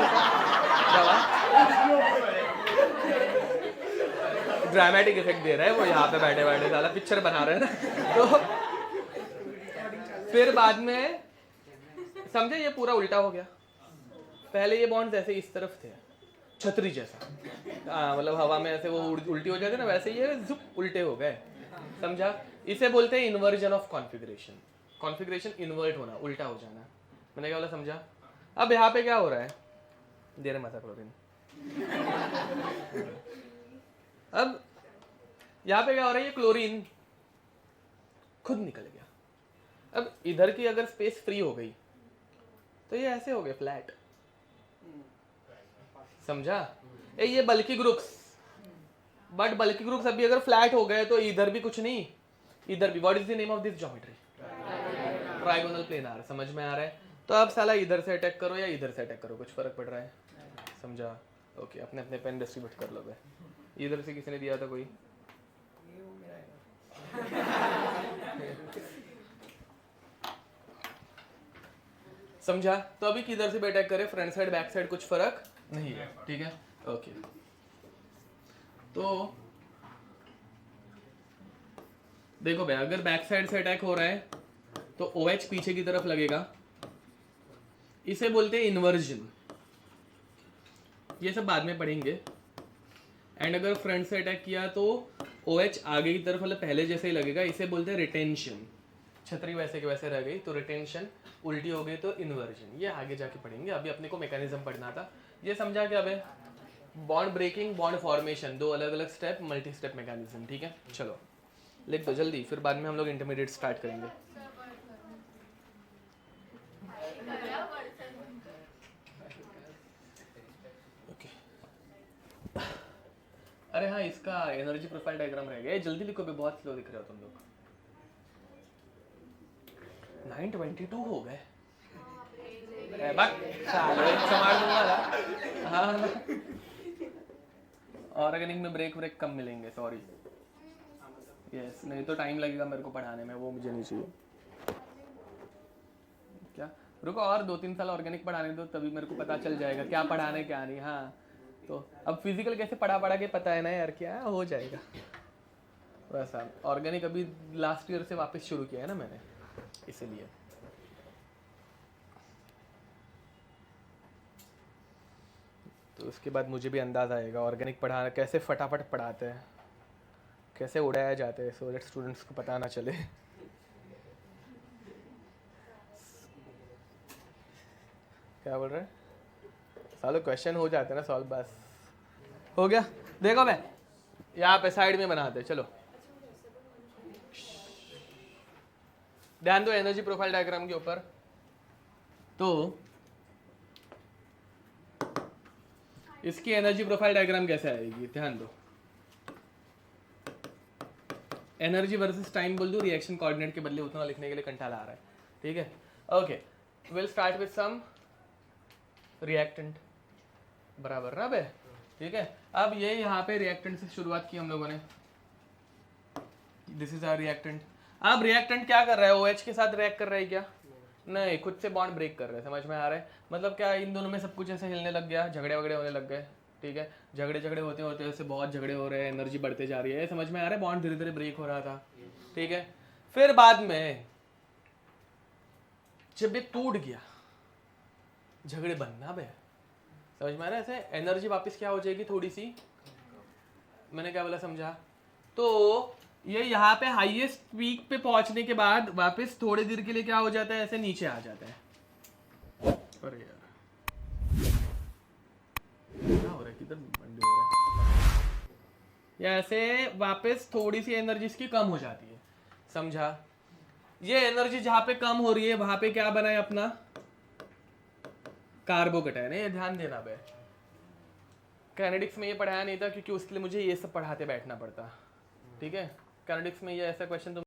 ड्रामेटिक इफेक्ट दे रहा है वो, यहाँ पे बैठे बैठे साला पिक्चर बना रहे हैं ना। तो फिर बाद में समझे ये पूरा उल्टा हो गया। पहले ये बॉन्ड ऐसे इस तरफ थे, छतरी जैसा, मतलब हवा में ऐसे वो उल्टी हो जाते ना, वैसे ये जुप उल्टे हो गए, समझा। इसे बोलते हैं inversion of configuration. Configuration invert होना, उल्टा हो जाना। मैंने क्या बोला, समझा। अब यहाँ पे क्या हो रहा है, दे रहे मसा क्लोरीन। अब यहाँ पे क्या हो रहा है, ये क्लोरीन खुद निकल गया। अब इधर की अगर स्पेस फ्री हो गई तो ये ऐसे हो गए फ्लैट, समझा? ये बल्कि ग्रुप्स, बट बल्कि ग्रुप्स अभी अगर फ्लैट हो गए तो इधर भी कुछ नहीं, इधर भी। What is the name of this geometry? Trigonal planar. समझ में आ रहा है? तो अब साला इधर से अटैक करो या इधर से अटैक करो, कुछ फर्क पड़ रहा है? समझा? ओके, अपने अपने पेन डिस्ट्रीब्यूट कर लो भाई। इधर से किसने दिया था कोई? समझा? तो अभी किधर से भी अटैक करे, फ्रंट साइड बैक साइड कुछ फर्क नहीं है, ठीक है? ओके, तो देखो भाई, अगर बैक साइड से अटैक हो रहा है तो OH पीछे की तरफ लगेगा, इसे बोलते हैं इन्वर्जन। ये सब बाद में पढ़ेंगे। एंड अगर फ्रंट से अटैक किया तो OH आगे की तरफ, मतलब पहले जैसे ही लगेगा, इसे बोलते हैं रिटेंशन। छतरी वैसे के वैसे रह गई तो रिटेंशन, उल्टी हो गई तो इन्वर्जन। ये आगे जाके पढ़ेंगे, अभी अपने को मैकेनिज्म पढ़ना था। ये समझा क्या भाई? बॉन्ड ब्रेकिंग, बॉन्ड फॉर्मेशन, दो अलग अलग स्टेप, मल्टी स्टेप मैकेनिज्म, ठीक है? चलो लिख दो जल्दी, फिर बाद में हम लोग इंटरमीडिएट स्टार्ट करेंगे। ओके, अरे हाँ, इसका एनर्जी प्रोफाइल डायग्राम रह गया, जल्दी लिखो भी, बहुत स्लो दिख रहे हो तुम लोग। 9:22 हो गए, संभाल दूंगा। हाँ, ऑर्गेनिक में ब्रेक कम मिलेंगे, सॉरी। यस, नहीं तो टाइम लगेगा मेरे को पढ़ाने में, वो मुझे नहीं चाहिए। क्या? रुको और 2-3 साल ऑर्गेनिक पढ़ाने दो, तभी मेरे को पता चल जाएगा क्या पढ़ाना है क्या नहीं। हाँ, तो अब फिजिकल कैसे पढ़ा के पता है ना यार, क्या हो जाएगा वैसा। ऑर्गेनिक अभी लास्ट ईयर से वापस शुरू किया है ना मैंने, इसीलिए। तो उसके बाद मुझे भी अंदाज़ आएगा ऑर्गेनिक पढ़ाना कैसे फटाफट पढ़ाते हैं, कैसे उड़ाया जाते हैं, सो दैट स्टूडेंट्स को पता ना चले। क्या बोल रहे हैं? सालों क्वेश्चन हो जाते हैं ना सॉल्व, बस हो गया। देखो मैं यहाँ पे साइड में बनाते, चलो ध्यान दो एनर्जी प्रोफाइल डायग्राम के ऊपर। तो इसकी एनर्जी प्रोफाइल डायग्राम कैसे आएगी, ध्यान दो। एनर्जी वर्सेस टाइम बोल दो, रिएक्शन कोऑर्डिनेट के बदले उतना लिखने के लिए कंटाला आ रहा है, ठीक है? Okay, will start with some reactant, बराबर ना बे, ठीक है? अब ये यहाँ पे रिएक्टेंट से शुरुआत की हम लोगों ने, दिस इज आवर रिएक्टेंट। अब रिएक्टेंट क्या कर रहा है? OH के साथ रिएक्ट कर रहा है क्या? नहीं, खुद से बॉन्ड ब्रेक कर रहे हैं। समझ में आ रहा है? मतलब क्या, इन दोनों में सब कुछ ऐसे हिलने लग गया, झगड़े वगड़े होने लग गए, ठीक है? झगड़े होते होते ऐसे बहुत झगड़े हो रहे हैं, एनर्जी बढ़ते जा रही है, समझ में आ रहा है? बॉन्ड धीरे धीरे ब्रेक हो रहा था, ठीक है? फिर बाद में जब ये टूट गया, झगड़े बनना बे, समझ में आ रहा है? ऐसे एनर्जी वापस क्या हो जाएगी, थोड़ी सी, मैंने क्या बोला, समझा? तो ये यहाँ पे हाईएस्ट पीक पे पहुंचने के बाद वापस थोड़ी देर के लिए क्या हो जाता है, ऐसे नीचे आ जाता है। अरे यार क्या हो रहा है, किधर मंडी हो रहा है? ये ऐसे वापस थोड़ी सी एनर्जी इसकी कम हो जाती है, समझा? ये एनर्जी जहाँ पे कम हो रही है वहां पे क्या बना है अपना, कार्बोकैटायन। ये ध्यान देना बे, काइनेटिक्स में ये पढ़ाया नहीं था क्योंकि उसके लिए मुझे ये सब पढ़ाते बैठना पड़ता, ठीक है? काइनेटिक्स में ये ऐसा क्वेश्चन